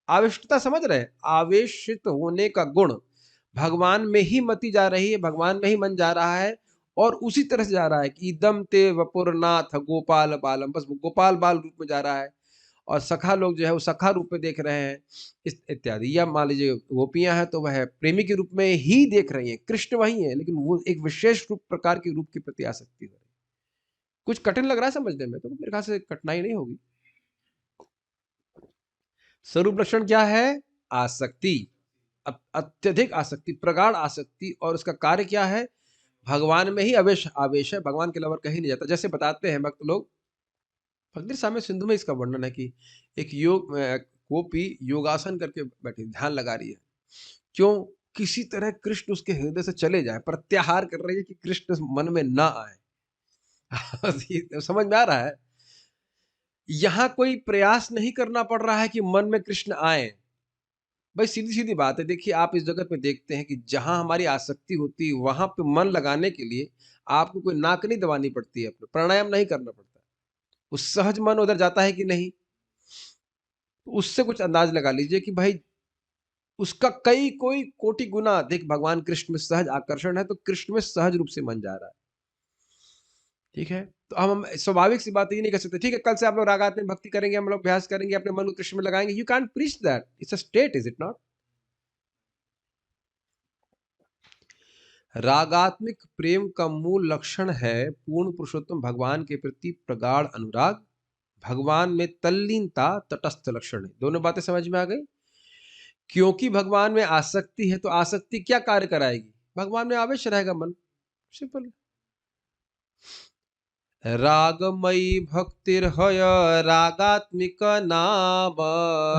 आविष्टता समझ रहे हैं? आवेशित होने का गुण, भगवान में ही मति जा रही है, भगवान में ही मन जा रहा है, और उसी तरह से जा रहा है कि इदम ते वपुरनाथ गोपाल बालम, बस वो गोपाल बाल रूप में जा रहा है। और सखा लोग जो है वो सखा रूप में देख रहे हैं, इस इत्यादि। या मान लीजिए गोपियां हैं तो वह प्रेमी के रूप में ही देख रही हैं, कृष्ण वही है, लेकिन वो एक विशेष रूप प्रकार के रूप के प्रति आसक्ति हो रही है। कुछ कठिन लग रहा है समझने में? तो मेरे ख्याल से कठिनाई नहीं होगी। स्वरूप लक्षण क्या है? आसक्ति, अत्यधिक आसक्ति, प्रगाढ़ आसक्ति। और उसका कार्य क्या है? भगवान में ही आवेश आवेश है, भगवान के अलावा कहीं नहीं जाता। जैसे बताते हैं भक्त लोग, भक्ति साम्य सिंधु में इसका वर्णन है कि एक गोपी योगासन करके बैठी, ध्यान लगा रही है। क्यों? किसी तरह कृष्ण उसके हृदय से चले जाए, प्रत्याहार कर रही है कि कृष्ण मन में ना आए। ये समझ में आ रहा है? यहाँ कोई प्रयास नहीं करना पड़ रहा है कि मन में कृष्ण आए। भाई सीधी-सीधी बात है। देखिए, आप इस जगत में देखते हैं कि जहाँ हमारी आसक्ति होती है, वहाँ पे मन लगाने के लिए आपको कोई नाक नहीं दबानी पड़ती है, अपना प्राणायाम नहीं करना पड़ता। वो सहज मन उधर जाता है कि नहीं? उससे कुछ अंदाज़ लगा लीजिए कि भाई उसका कई कोई कोटि गुना अधिक भगवान कृष्ण में सहज आकर्षण है, तो कृष्ण में सहज रूप से मन जा रहा है। ठीक है? तो अब हम स्वाभाविक सी बात ये नहीं कर सकते, ठीक है, कल से आप लोग रागात्मक भक्ति करेंगे, हम लोग अभ्यास करेंगे, अपने मन को कृष्ण में लगाएँगे। You can't preach that. It's a state, is it not? रागात्मिक प्रेम का मूल लक्षण है पूर्ण पुरुषोत्तम भगवान के प्रति प्रगाढ़ अनुराग, भगवान में तल्लीनता तटस्थ लक्षण है। दोनों बातें समझ में आ गई? क्योंकि भगवान में आसक्ति है, तो आसक्ति क्या कार्य कराएगी? भगवान में आवेश रहेगा मन, सिंपल। रागमयी भक्तिर्हय रागात्मिक नाम,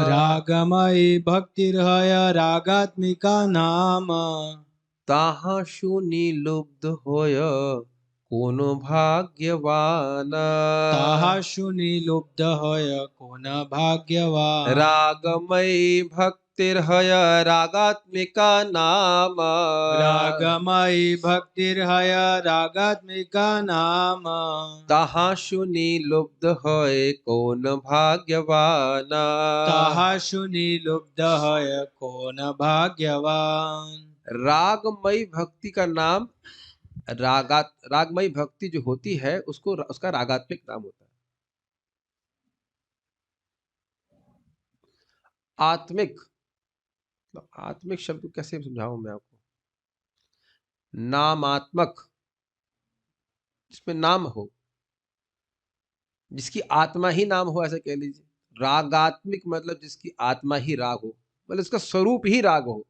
रागमयी भक्तिर्हय रागात्मिका नाम, ताहा शुनि लुब्ध होय कोनो भाग्यवान। ताहा शुनि लुब्ध होय कोन भाग्यवान। रागमयी भक्तिर्हय रागात्मिका नाम, रागमयी भक्तिर्हय रागात्मिका नाम, ताहा शुनि लुब्ध होय कौन भाग्यवान। ताहा शुनि लुब्ध होय कोन भाग्यवान। रागमयी भक्ति का नाम, रागमयी भक्ति जो होती है उसको उसका रागात्मिक नाम होता है। आत्मिक, तो आत्मिक शब्द को कैसे समझाऊं मैं आपको? नामात्मक, जिसमें नाम हो, जिसकी आत्मा ही नाम हो, ऐसे कह लीजिए। रागात्मिक मतलब जिसकी आत्मा ही राग हो, मतलब इसका स्वरूप ही राग हो।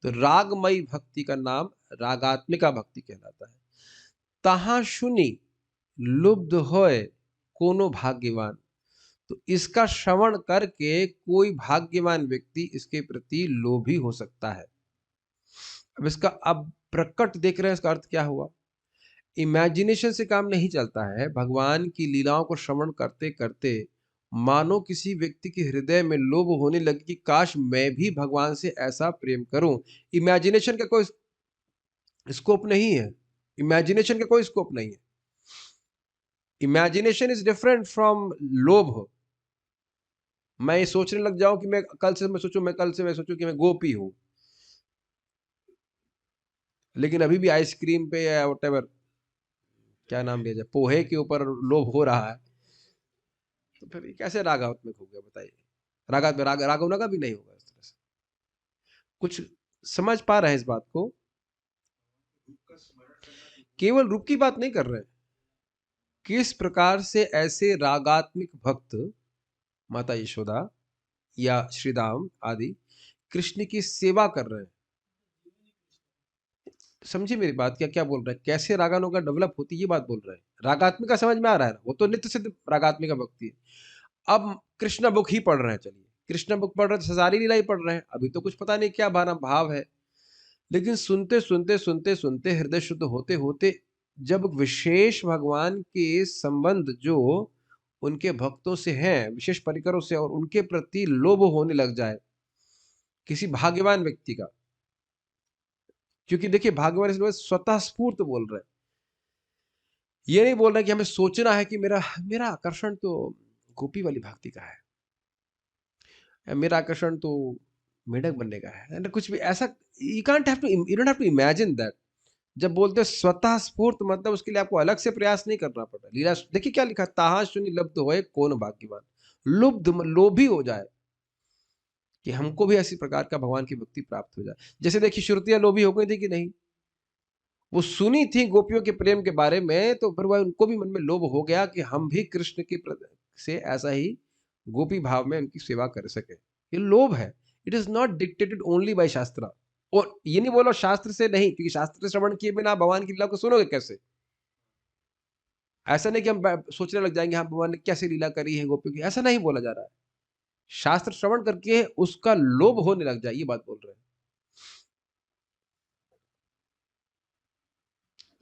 तो रागमयी भक्ति का नाम रागात्मिका भक्ति कहलाता है। तहा शुनि लुब्ध होय कोनो भाग्यवान, तो इसका श्रवण करके कोई भाग्यवान व्यक्ति इसके प्रति लोभी हो सकता है। अब इसका अब प्रकट देख रहे हैं, इसका अर्थ क्या हुआ? इमेजिनेशन से काम नहीं चलता है। भगवान की लीलाओं को श्रवण करते करते मानो किसी व्यक्ति के हृदय में लोभ होने लगे कि काश मैं भी भगवान से ऐसा प्रेम करूं। इमेजिनेशन का कोई स्कोप नहीं है, इमेजिनेशन का कोई स्कोप नहीं है। इमेजिनेशन इज डिफरेंट फ्रॉम लोभ। मैं ये सोचने लग जाऊं कि मैं कल से मैं सोचूं कि मैं गोपी हूं, लेकिन अभी भी आइसक्रीम पे या व्हाटएवर, क्या नाम लिया जाए, पोहे के ऊपर लोभ हो रहा है, तो फिर ये कैसे रागात्मक हो गया बताइए? रागवना का भी नहीं होगा इस तरह से। कुछ समझ पा रहे हैं इस बात को? केवल रूप की बात नहीं कर रहे हैं, किस प्रकार से ऐसे रागात्मिक भक्त माता यशोदा या श्री राम आदि कृष्ण की सेवा कर रहे हैं। समझिए मेरी बात, क्या क्या बोल रहे हैं, कैसे रागानुगा डेवलप होती है ये बात बोल रहे हैं। रागात्मिका समझ में आ रहा है ना, वो तो नित्य सिद्ध रागात्मिका भक्ति है। अब कृष्ण बुक ही पढ़ रहे हैं, चलिए कृष्ण बुक पढ़ रहे हैं, सजारी लीला ही पढ़ रहे हैं, अभी तो कुछ पता नहीं क्या भाव है, लेकिन सुनते सुनते सुनते सुनते हृदय शुद्ध होते होते जब विशेष भगवान के संबंध जो उनके भक्तों से हैं, विशेष परिकरों से, और उनके प्रति लोभ होने लग जाए किसी भाग्यवान व्यक्ति का, क्योंकि देखिए भाग्यवान इसलिए स्वतः स्फूर्त बोल रहे हैं, ये नहीं बोल रहे कि हमें सोचना है कि मेरा मेरा आकर्षण तो गोपी वाली भक्ति का है, मेरा आकर्षण तो मेढक बनने का है ना, कुछ भी ऐसा। You can't have to, you don't have to imagine that. जब बोलते हैं स्वतः स्फूर्त, मतलब उसके लिए आपको अलग से प्रयास नहीं करना पड़ता। लीला देखिए क्या लिखा, ताहा शून्य लब्ध होए कौन भाग्यवान, लुब्ध लोभी हो जाए कि हमको भी ऐसी प्रकार का भगवान की भक्ति प्राप्त हो जाए। जैसे देखिए श्रुतियां लोभी हो गई थी कि नहीं, वो सुनी थी गोपियों के प्रेम के बारे में, तो फिर वह उनको भी मन में लोभ हो गया कि हम भी कृष्ण के से ऐसा ही गोपी भाव में उनकी सेवा कर सके। ये लोभ है। It is not dictated only by शास्त्र। और ये नहीं बोलो शास्त्र से नहीं, क्योंकि शास्त्र श्रवण किए बिना भगवान की लीला को सुनोगे कैसे? ऐसा नहीं कि हम सोचने लग जाएंगे हाँ भगवान ने कैसे लीला करी है गोपियों की, ऐसा नहीं बोला जा रहा है। शास्त्र श्रवण करके उसका लोभ होने लग जाए, ये बात बोल रहे हैं।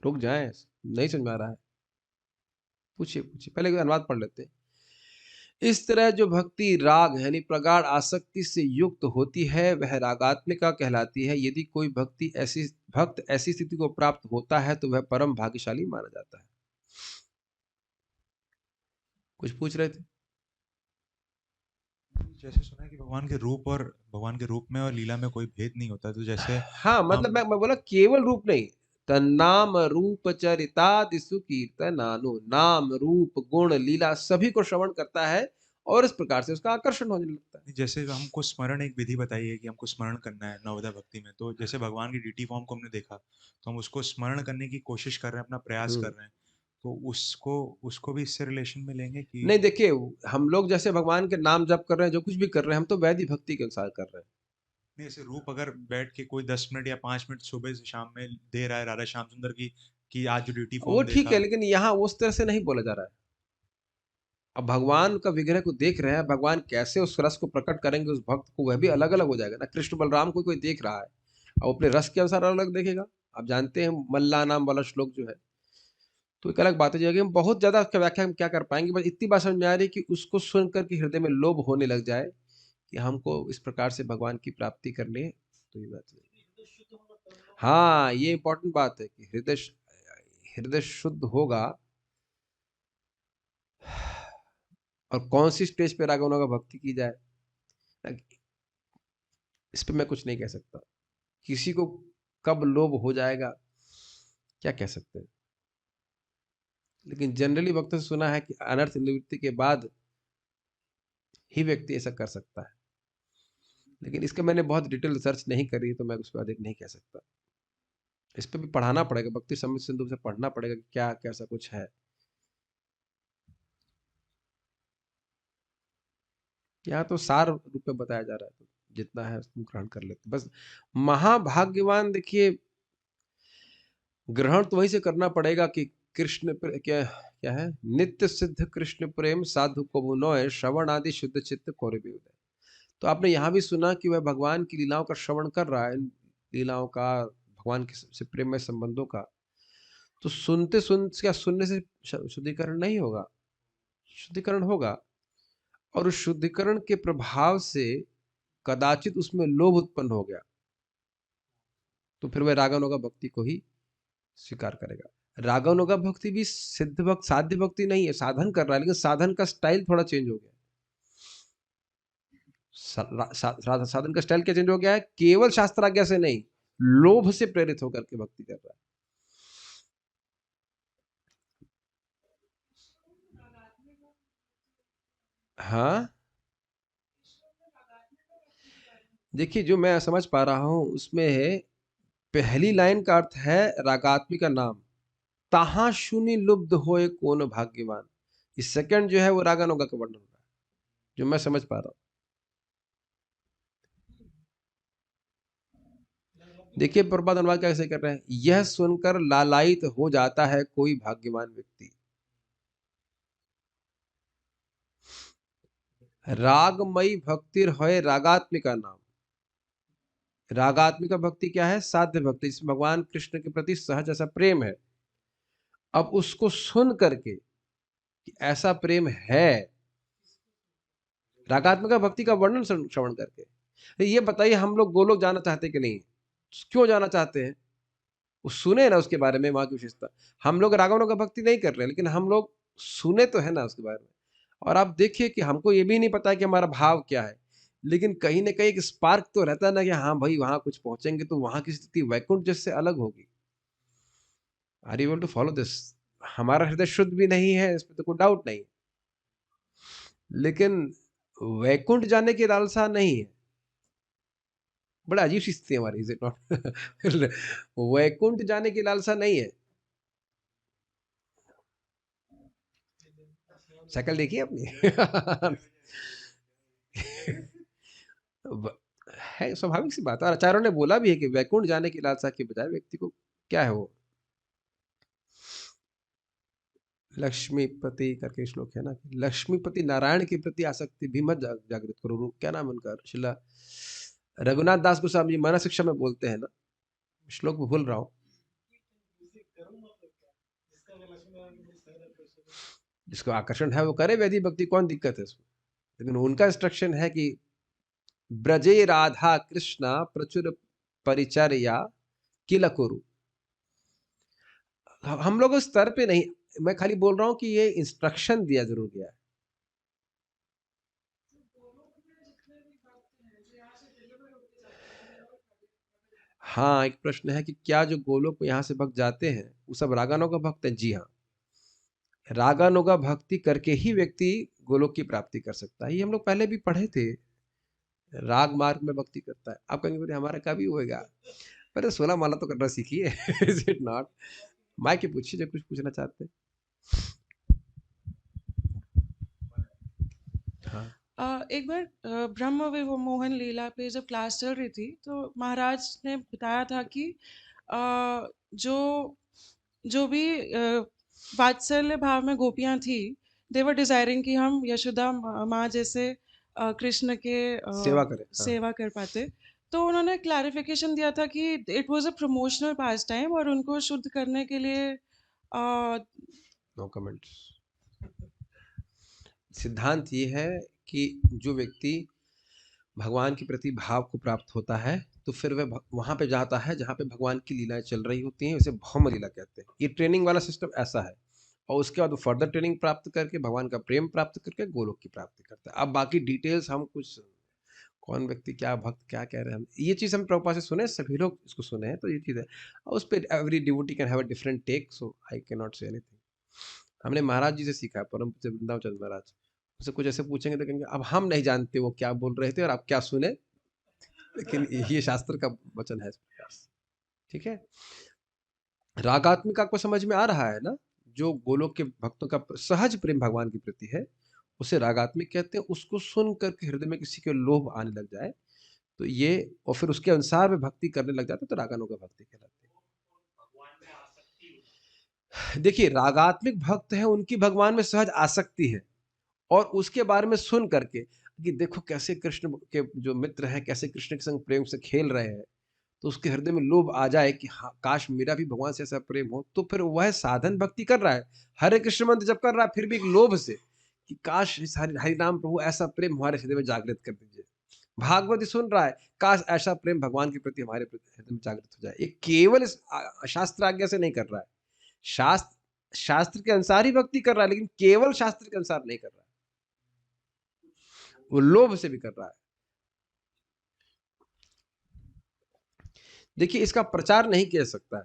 रुक जाए, नहीं समझ में आ रहा है? पूछिए पूछिए, पहले अनुवाद पढ़ लेते हैं। इस तरह जो भक्ति राग यानी प्रगाढ़ आसक्ति से युक्त होती है वह रागात्मिका कहलाती है। यदि कोई भक्त ऐसी स्थिति को प्राप्त होता है तो वह परम भाग्यशाली माना जाता है। कुछ पूछ रहे थे? जैसे सुना है कि भगवान के रूप में और लीला में कोई भेद नहीं होता, तो जैसे हाँ, मतलब मैं बोला केवल रूप नहीं, तन्नाम रूप चरितादि सुकीर्तनानु, नाम रूप गुण लीला सभी को श्रवण करता है और इस प्रकार से उसका आकर्षण होने लगता है। जैसे हमको स्मरण एक विधि बताई है कि हमको स्मरण करना है नवोदय भक्ति में, तो जैसे भगवान की डीटी फॉर्म को हमने देखा तो हम उसको स्मरण करने की कोशिश कर रहे हैं, अपना प्रयास कर रहे हैं, तो उसको उसको भी इससे रिलेशन में लेंगे कि नहीं देखिए, हम लोग जैसे भगवान के नाम जप कर रहे हैं, जो कुछ भी कर रहे हैं, हम तो वैदिक भक्ति के अनुसार कर रहे हैं। नहीं, ऐसे रूप अगर बैठ के कोई 10 मिनट या 5 मिनट सुबह से शाम में दे रहा है राधा श्याम सुंदर की कि आज जो ड्यूटी वो फॉर्म ठीक है, देखा। लेकिन यहाँ उस तरह से नहीं बोला जा रहा है। अब भगवान का विग्रह को देख रहे हैं, भगवान कैसे उस रस को प्रकट करेंगे उस भक्त को, वह भी अलग अलग हो जाएगा ना। कृष्ण बलराम को कोई देख रहा है, अब अपने रस के अनुसार अलग देखेगा। आप जानते हैं मल्ला नाम वाला श्लोक जो है, तो एक अलग बात हो जाएगी। हम बहुत ज्यादा उसका व्याख्या हम क्या कर पाएंगे, बस इतनी बात समझ में आ रही है कि उसको सुनकर के हृदय में लोभ होने लग जाए कि हमको इस प्रकार से भगवान की प्राप्ति करनी है, तो ये बात नहीं। हाँ, ये इंपॉर्टेंट बात है कि हृदय शुद्ध होगा। और कौन सी स्टेज पे राग का भक्ति की जाए, इस पे मैं कुछ नहीं कह सकता। किसी को कब लोभ हो जाएगा क्या कह सकते हैं, लेकिन जनरली वक्तों से सुना है कि अनर्थ निवृत्ति के बाद ही व्यक्ति ऐसा कर सकता है। लेकिन इसका मैंने बहुत डिटेल रिसर्च नहीं करी, तो मैं उस पर अधिक नहीं कह सकता। इस पे भी पढ़ाना पड़ेगा, भक्ति समृद्ध सिंधु से पढ़ना पड़ेगा कि क्या कैसा कुछ है। यहाँ तो सार रूप में बताया जा रहा है, तो जितना है तुम ग्रहण कर लेते बस। महाभाग्यवान देखिए, ग्रहण तो वहीं से करना पड़ेगा कि क्या क्या है, नित्य सिद्ध कृष्ण प्रेम साधु को बुनोय श्रवण आदि शुद्ध चित्त कौरव उदय। तो आपने यहाँ भी सुना कि वह भगवान की लीलाओं का श्रवण कर रहा है, इन लीलाओं का, भगवान के से प्रेम में संबंधों का। तो क्या सुनने से शुद्धिकरण नहीं होगा? शुद्धिकरण होगा, और उस शुद्धिकरण के प्रभाव से कदाचित उसमें लोभ उत्पन्न हो गया, तो फिर वह रागानुगा भक्ति को ही स्वीकार करेगा। रागानुगा भक्ति भी सिद्ध भक्त साध्य भक्ति नहीं है, साधन कर रहा है, लेकिन साधन का स्टाइल थोड़ा चेंज हो गया। साधन का स्टाइल क्या चेंज हो गया है? केवल शास्त्राज्ञा से नहीं, लोभ से प्रेरित होकर के भक्ति कर रहा है। हाँ, देखिए, जो मैं समझ पा रहा हूँ उसमें है, पहली लाइन का अर्थ है रागात्मिका नाम, ताहा शुनि लुब्ध होए कौन भाग्यवान। ये सेकंड जो है वो रागानुगा का वर्णन हो रहा है, जो मैं समझ पा रहा हूँ। देखिए प्रभुपाद अनुवाद कैसे कर रहे हैं, यह सुनकर लालायित हो जाता है कोई भाग्यवान व्यक्ति। रागमयी भक्तिर है रागात्मिका नाम। रागात्मिका भक्ति क्या है? साध्य भक्ति, जिसमें भगवान कृष्ण के प्रति सहज ऐसा प्रेम है। अब उसको सुन करके कि ऐसा प्रेम है, रागात्मिका भक्ति का वर्णन श्रवण करके, ये बताइए हम लोग गोलोक जाना चाहते कि नहीं? क्यों जाना चाहते हैं? वो सुने ना उसके बारे में, वहां की विशेषता। हम लोग रागानुगा भक्ति नहीं कर रहे, लेकिन हम लोग सुने तो है ना उसके बारे में। और आप देखिए कि हमको ये भी नहीं पता कि हमारा भाव क्या है, लेकिन कहीं ना कहीं एक स्पार्क तो रहता है ना कि हाँ भाई वहां कुछ पहुंचेंगे तो वहां की स्थिति वैकुंठ जैसे अलग होगी। Are you able to follow this? हमारा हृदय शुद्ध भी नहीं है, इसमें तो कोई डाउट नहीं, लेकिन वैकुंठ जाने की लालसा नहीं है। बड़ा अजीब सी स्थिति है हमारी, इज इट नॉट? वैकुंठ जाने की लालसा नहीं है। शक्ल देखिए अपनी। है स्वाभाविक सी बात है। और आचार्यों ने बोला भी है कि वैकुंठ जाने की लालसा के बजाय व्यक्ति को क्या है, वो लक्ष्मीपति करके श्लोक है ना, लक्ष्मीपति नारायण के प्रति आसक्ति भी मत जागृत करो। क्या नाम उनका? शिला रघुनाथ दास गोस्वामी जी मानस शिक्षा में बोलते हैं ना, श्लोक में भूल रहा हूँ, जिसको आकर्षण है वो करे वैदिक भक्ति, कौन दिक्कत है इसमें? लेकिन उनका इंस्ट्रक्शन है कि ब्रजे राधा कृष्णा प्रचुर परिचर्या किल कुरु। हम लोग उस स्तर पे नहीं, मैं खाली बोल रहा हूं कि ये इंस्ट्रक्शन दिया जरूर गया है। हाँ, एक प्रश्न है कि क्या जो गोलोक में यहाँ से भक्त जाते हैं वो सब रागानुगा भक्त हैं? जी हाँ, रागानुगा भक्ति करके ही व्यक्ति गोलोक की प्राप्ति कर सकता है। ये हम लोग पहले भी पढ़े थे, राग मार्ग में भक्ति करता है। आप कहेंगे बोले हमारा कभी होएगा? पहले 16 माला तो करना सीखिए। Is it not? माइक के पूछिए जब कुछ पूछना चाहते हैं। हाँ। एक बार ब्रह्म मोहन लीला पे जब क्लास चल रही थी तो महाराज ने बताया था कि जो जो भी वात्सल्य भाव में गोपियां थी, दे वर डिजायरिंग कि हम यशोदा माँ जैसे कृष्ण के सेवा करें। हाँ। सेवा कर पाते। तो उन्होंने क्लैरिफिकेशन दिया था कि it was a promotional pass time और उनको शुद्ध करने के लिए नो कमेंट्स। सिद्धांत ये है कि जो व्यक्ति भगवान के प्रति भाव को प्राप्त होता है तो फिर वह वहां पे जाता है जहाँ पे भगवान की लीलाएं चल रही होती हैं, उसे भौम लीला कहते हैं। ये ट्रेनिंग वाला सिस्टम ऐसा है, और उसके बाद वो फर्दर ट्रेनिंग प्राप्त करके भगवान का प्रेम प्राप्त करके गोलोक की प्राप्ति करता है। अब बाकी डिटेल्स हम कुछ, कौन व्यक्ति क्या भक्त क्या कह रहे हैं, ये चीज हम प्रभुपाद से सुने, सभी लोग इसको सुने हैं, तो ये चीज है। और उस पर every devotee can have a different take, so I can not say anything. हमने महाराज जी से सीखा, परम पूज्य वृंदावन चंद्र महाराज, उससे कुछ ऐसे पूछेंगे तो कहेंगे अब हम नहीं जानते वो क्या बोल रहे थे और आप क्या सुने, लेकिन ये शास्त्र का वचन है इस प्रकार से। ठीक है, रागात्मिका को समझ में आ रहा है ना? जो गोलोक के भक्तों का सहज प्रेम भगवान के प्रति है उसे रागात्मिक कहते हैं। उसको सुन करके हृदय में किसी के लोभ आने लग जाए तो ये, और फिर उसके अनुसार में भक्ति करने लग जाते तो रागानुगा भक्ति कहलाती है। देखिए, रागात्मिक भक्त है, उनकी भगवान में सहज आसक्ति है, और उसके बारे में सुन करके कि देखो कैसे कृष्ण के जो मित्र हैं कैसे कृष्ण के संग प्रेम से खेल रहे हैं, तो उसके हृदय में लोभ आ जाए कि हाँ काश मेरा भी भगवान से ऐसा प्रेम हो, तो फिर वह साधन भक्ति कर रहा है, हरे कृष्ण मंत्र जब कर रहा है, फिर भी एक लोभ से कि काश इस हरि नाम प्रभु ऐसा प्रेम हमारे हृदय में जागृत कर दीजिए। भागवत सुन रहा है, काश ऐसा प्रेम भगवान के प्रति हमारे हृदय में जागृत हो जाए। ये केवल शास्त्र आज्ञा से नहीं कर रहा है, शास्त्र के अनुसार ही भक्ति कर रहा है, लेकिन केवल शास्त्र के अनुसार नहीं कर रहा है, वो लोभ से भी कर रहा है। देखिए, इसका प्रचार नहीं किया सकता है।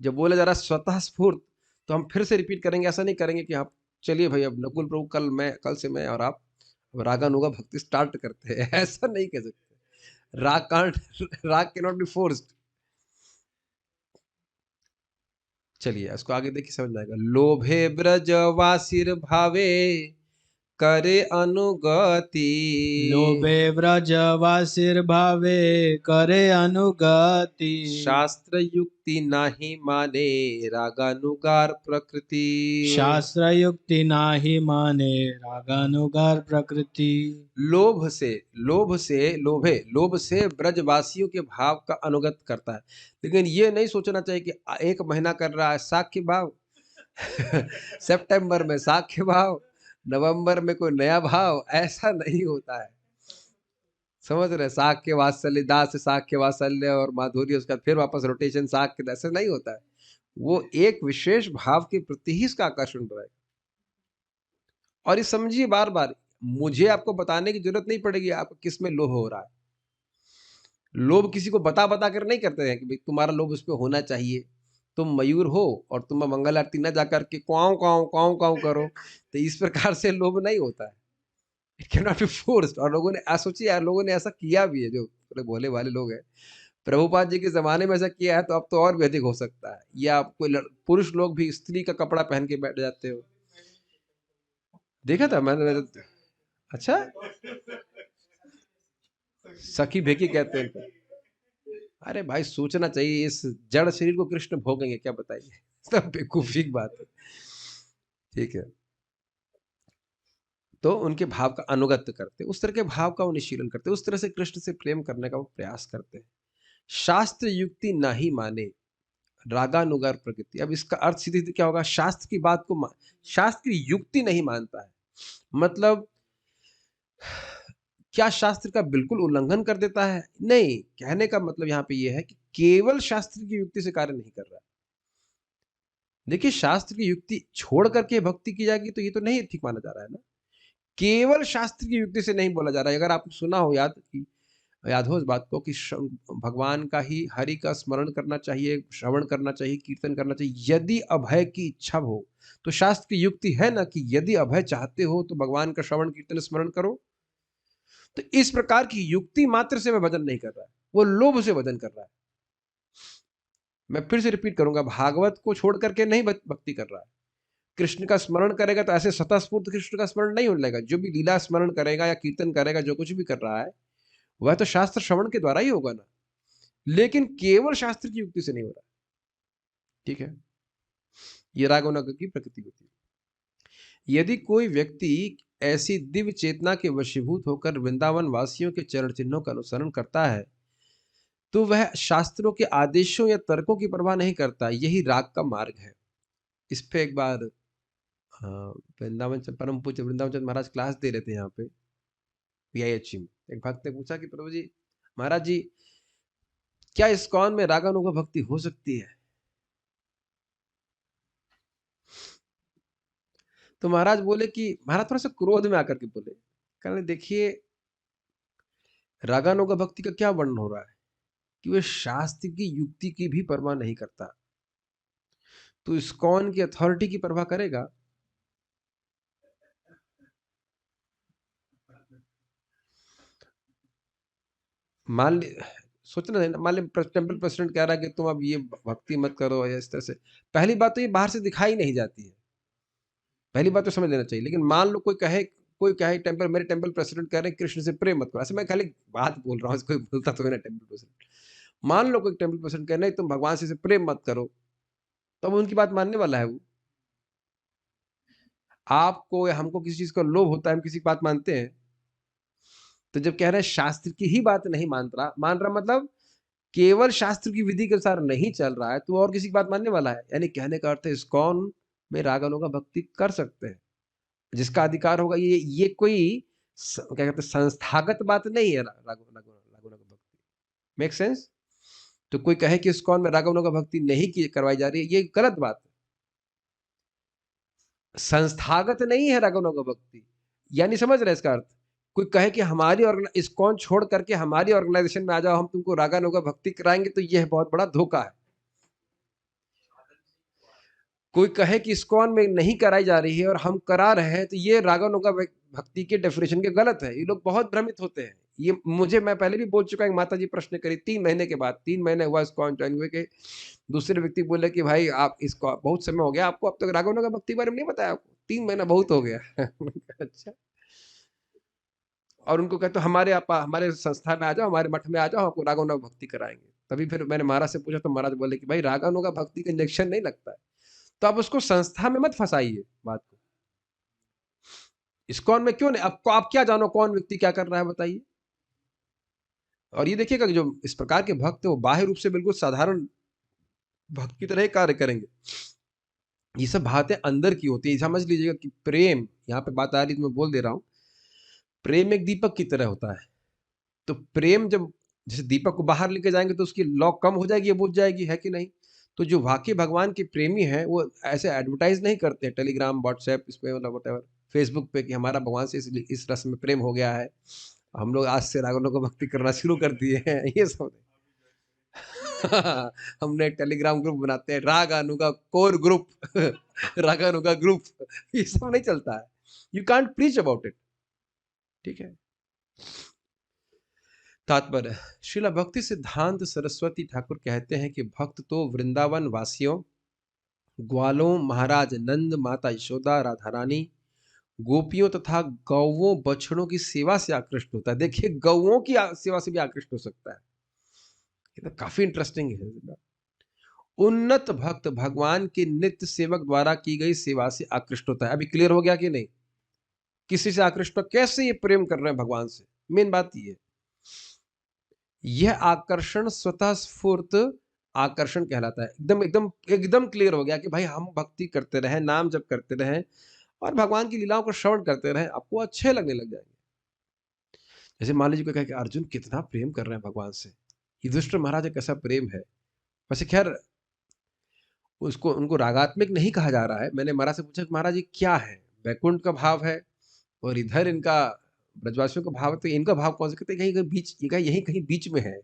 जब बोला जा रहा है स्वतः स्फूर्त, तो हम फिर से रिपीट करेंगे, ऐसा नहीं करेंगे कि आप चलिए भाई अब नकुल प्रभु कल से मैं और आप रागानुगा भक्ति स्टार्ट करते हैं। ऐसा नहीं कह सकते। राग कैन नॉट बी फोर्स्ड। चलिए इसको आगे देखिए, समझ में आएगा। लोभे ब्रजवासिर भावे करे अनुगति, लोभे व्रजवासिर्भावे करे अनुगति, शास्त्र युक्ति नाही माने रागानुगार प्रकृति। शास्त्र युक्ति नाही माने रागानुगार प्रकृति। लोभ से ब्रजवासियों के भाव का अनुगत करता है, लेकिन ये नहीं सोचना चाहिए कि एक महीना कर रहा है साख के भाव सितंबर में साख के भाव, नवंबर में कोई नया भाव, ऐसा नहीं होता है। समझ रहे, साख के वात्सल्य, दास से साख के वात्सल्य और माधुर्य, उसका फिर वापस रोटेशन साख के, ऐसा नहीं होता है। वो एक विशेष भाव के प्रति ही इसका आकर्षण रहेगा। और ये समझिए, बार बार मुझे आपको बताने की जरूरत नहीं पड़ेगी आपको किस में लोभ हो रहा है। लोभ किसी को बता बता कर नहीं करते हैं कि भाई तुम्हारा लोभ उस पर होना चाहिए। तुम मयूर हो और तुम मंगल आरती न जाकर के काऊ काऊ काऊ काऊ करो, तो इस प्रकार से लोभ नहीं होता है। It can not be forced. और लोगों ने सोचिए यार, लोगों ने ऐसा किया भी है, जो थोड़े भोले वाले लोग हैं। प्रभुपाद जी के जमाने में ऐसा किया है, तो अब तो और भी अधिक हो सकता है। या कोई पुरुष लोग भी स्त्री का कपड़ा पहन के बैठ जाते हो, देखा था मैंने। अच्छा, सखी भेकी कहते हैं। अरे भाई, सोचना चाहिए, इस जड़ शरीर को कृष्ण भोगेंगे क्या, बताइए। सब बेवकूफी की बात है। ठीक है, तो उनके भाव का अनुगत करते, उस तरह के भाव का अनुशीलन करते, उस तरह से कृष्ण से प्रेम करने का वो प्रयास करते हैं। शास्त्र युक्ति नहीं माने रागानुगार प्रकृति। अब इसका अर्थ सीधे सीधे क्या होगा? शास्त्र की बात को शास्त्र की युक्ति नहीं मानता है, मतलब क्या शास्त्र का बिल्कुल उल्लंघन कर देता है? नहीं, कहने का मतलब यहाँ पे ये है कि केवल शास्त्र की युक्ति से कार्य नहीं कर रहा है। देखिए, शास्त्र की युक्ति छोड़ करके भक्ति की जाएगी तो ये तो नहीं ठीक माना जा रहा है ना। केवल शास्त्र की युक्ति से नहीं बोला जा रहा है। अगर आप सुना हो, याद हो इस बात को कि भगवान का ही, हरि का स्मरण करना चाहिए, श्रवण करना चाहिए, कीर्तन करना चाहिए, यदि अभय की इच्छा हो। तो शास्त्र की युक्ति है ना कि यदि अभय चाहते हो तो भगवान का श्रवण कीर्तन स्मरण करो। तो इस प्रकार की युक्ति मात्र से मैं भजन नहीं कर रहा है, वो लोभ से भजन कर रहा है। मैं फिर से रिपीट करूंगा, भागवत को छोड़ करके नहीं भक्ति कर रहा है। कृष्ण का स्मरण करेगा तो ऐसे स्वतःस्फूर्त कृष्ण का स्मरण नहीं होने लगेगा। जो भी लीला स्मरण करेगा या कीर्तन करेगा, जो कुछ भी कर रहा है, वह तो शास्त्र श्रवण के द्वारा ही होगा ना, लेकिन केवल शास्त्र की युक्ति से नहीं हो रहा। ठीक है, ये रागोनग की प्रकृति होती है। यदि कोई व्यक्ति ऐसी दिव्य चेतना के वशीभूत होकर वृंदावन वासियों के चरण चिन्हों का अनुसरण करता है, तो वह शास्त्रों के आदेशों या तर्कों की परवाह नहीं करता। यही राग का मार्ग है। इस पे एक बार वृंदावन परम पूज्य वृंदावन चंद्र महाराज क्लास दे रहे थे यहाँ पे PIH में। एक भक्त ने पूछा कि प्रभु जी, महाराज जी, क्या इस्कॉन में रागानुगा भक्ति हो सकती है? तो महाराज बोले कि, महाराज थोड़ा सा क्रोध में आकर के बोले, कहने देखिए, रागानुगा भक्ति का क्या वर्णन हो रहा है कि वह शास्त्र की युक्ति की भी परवाह नहीं करता, तो इस्कॉन की अथॉरिटी की परवाह करेगा? मान ली, सोचना है ना, मान ली टेम्पल प्रेसिडेंट कह रहा है कि तुम अब ये भक्ति मत करो या इस तरह से। पहली बात तो ये बाहर से दिखाई नहीं जाती है, पहली बात तो समझ लेना चाहिए। लेकिन मान लो कोई कहे टेम्पल, मेरे टेम्पल प्रेसिडेंट कह रहे हैं कृष्ण से प्रेम मत करो, ऐसे मैं खाली बात बोल रहा हूँ, कोई बोलता तो है ना टेम्पल प्रेसिडेंट। मान लो कोई टेम्पल प्रेसिडेंट कह रहे तुम भगवान से प्रेम मत करो, तो उनकी बात मानने वाला है वो? आपको या हमको किसी चीज का लोभ होता है, हम किसी की बात मानते हैं? तो जब कह रहे हैं शास्त्र की ही बात नहीं मान रहा मतलब केवल शास्त्र की विधि के अनुसार नहीं चल रहा है, तो और किसी की बात मानने वाला है? यानी कहने का अर्थ है इस्कॉन में रागानुगा भक्ति कर सकते हैं, जिसका अधिकार होगा। ये कोई क्या कहते हैं, संस्थागत बात नहीं है रागानुगा भक्ति। Make sense? तो कोई कहे कि इस्कॉन में रागानुगा भक्ति नहीं की करवाई जा रही है, ये गलत बात है। संस्थागत नहीं है रागानुगा भक्ति, यानी समझ रहे इसका अर्थ? कोई कहे कि हमारी इस्कॉन छोड़ करके हमारी ऑर्गेनाइजेशन में आ जाओ, हम तुमको रागानुगा भक्ति कराएंगे, तो यह बहुत बड़ा धोखा है। कोई कहे कि इस्कॉन में नहीं कराई जा रही है और हम करा रहे हैं, तो ये रागानुगा भक्ति के डेफिनेशन के गलत है। ये लोग बहुत भ्रमित होते हैं, ये मुझे, मैं पहले भी बोल चुका हूँ, माता जी प्रश्न करी 3 महीने के बाद, 3 महीने हुआ इस्कॉन ज्वाइन हुए, कि दूसरे व्यक्ति बोले कि भाई आप इसको बहुत समय हो गया आपको, अब तक राघवानुगा भक्ति के बारे में नहीं बताया आपको, 3 महीना बहुत हो गया। मैंने कहा, अच्छा। और उनको कहते हमारे आप हमारे संस्था में आ जाओ, हमारे मठ में आ जाओ, आपको राघवानुगा भक्ति कराएंगे। तभी फिर मैंने महाराज से पूछा तो महाराज बोले कि भाई राघवानुगा भक्ति का इंजेक्शन नहीं लगता है, तो आप उसको संस्था में मत फंसाइए बात को। इस्कॉन में क्यों नहीं, आपको आप क्या जानो कौन व्यक्ति क्या कर रहा है बताइए। और ये देखिएगा कि जो इस प्रकार के भक्त है वो बाह्य रूप से बिल्कुल साधारण भक्त की तरह ही कार्य करेंगे। ये सब बातें अंदर की होती है। समझ लीजिएगा कि प्रेम, यहाँ पे बात आ रही तो मैं बोल दे रहा हूँ, प्रेम एक दीपक की तरह होता है। तो प्रेम जब जैसे दीपक को बाहर लेके जाएंगे तो उसकी लौ कम हो जाएगी या बुझ जाएगी, है कि नहीं। तो जो वाकई भगवान के प्रेमी हैं वो ऐसे एडवर्टाइज नहीं करते टेलीग्राम व्हाट्सएप इस पे मतलब वट फेसबुक पे कि हमारा भगवान से इस रस में प्रेम हो गया है, हम लोग आज से राघवानुगा को भक्ति करना शुरू कर दिए हैं, ये सब हमने टेलीग्राम ग्रुप बनाते हैं, राघवानुगा कोर ग्रुप, राघवानुगा ग्रुप, ये सब नहीं चलता है। You can't preach about it, ठीक है। तात्पर्य, श्रीला भक्ति सिद्धांत सरस्वती ठाकुर कहते हैं कि भक्त तो वृंदावन वासियों, ग्वालों, महाराज नंद, माता यशोदा, राधा रानी, गोपियों तथा गौवों बछड़ों की सेवा से आकृष्ट होता है। देखिए गौवों की सेवा से भी आकृष्ट हो सकता है, ये तो काफी इंटरेस्टिंग है। उन्नत भक्त भगवान के नित्य सेवक द्वारा की गई सेवा से आकृष्ट होता है। अभी क्लियर हो गया कि नहीं, किसी से आकृष्ट, कैसे ये प्रेम कर रहे हैं भगवान से, मेन बात ये है। यह आकर्षण स्वतः स्फूर्त आकर्षण कहलाता है। एकदम एकदम एकदम क्लियर हो गया कि भाई हम भक्ति करते रहें, नाम जप करते रहें और भगवान की लीलाओं को श्रवण करते रहें, आपको अच्छे लगने लग जाएंगे। जैसे मान लीजिए कोई कहे कि अर्जुन कितना प्रेम कर रहे हैं भगवान से, युधिष्ठिर महाराज कैसा प्रेम है। वैसे खैर उसको उनको रागात्मक नहीं कहा जा रहा है। मैंने महाराज से पूछा कि महाराज ये क्या है, वैकुंठ का भाव है और इधर इनका ब्रजवासियों का भाव है, तो इनका भाव कौन से, कहते कहीं कहीं बीच, ये यहीं कहीं बीच में है।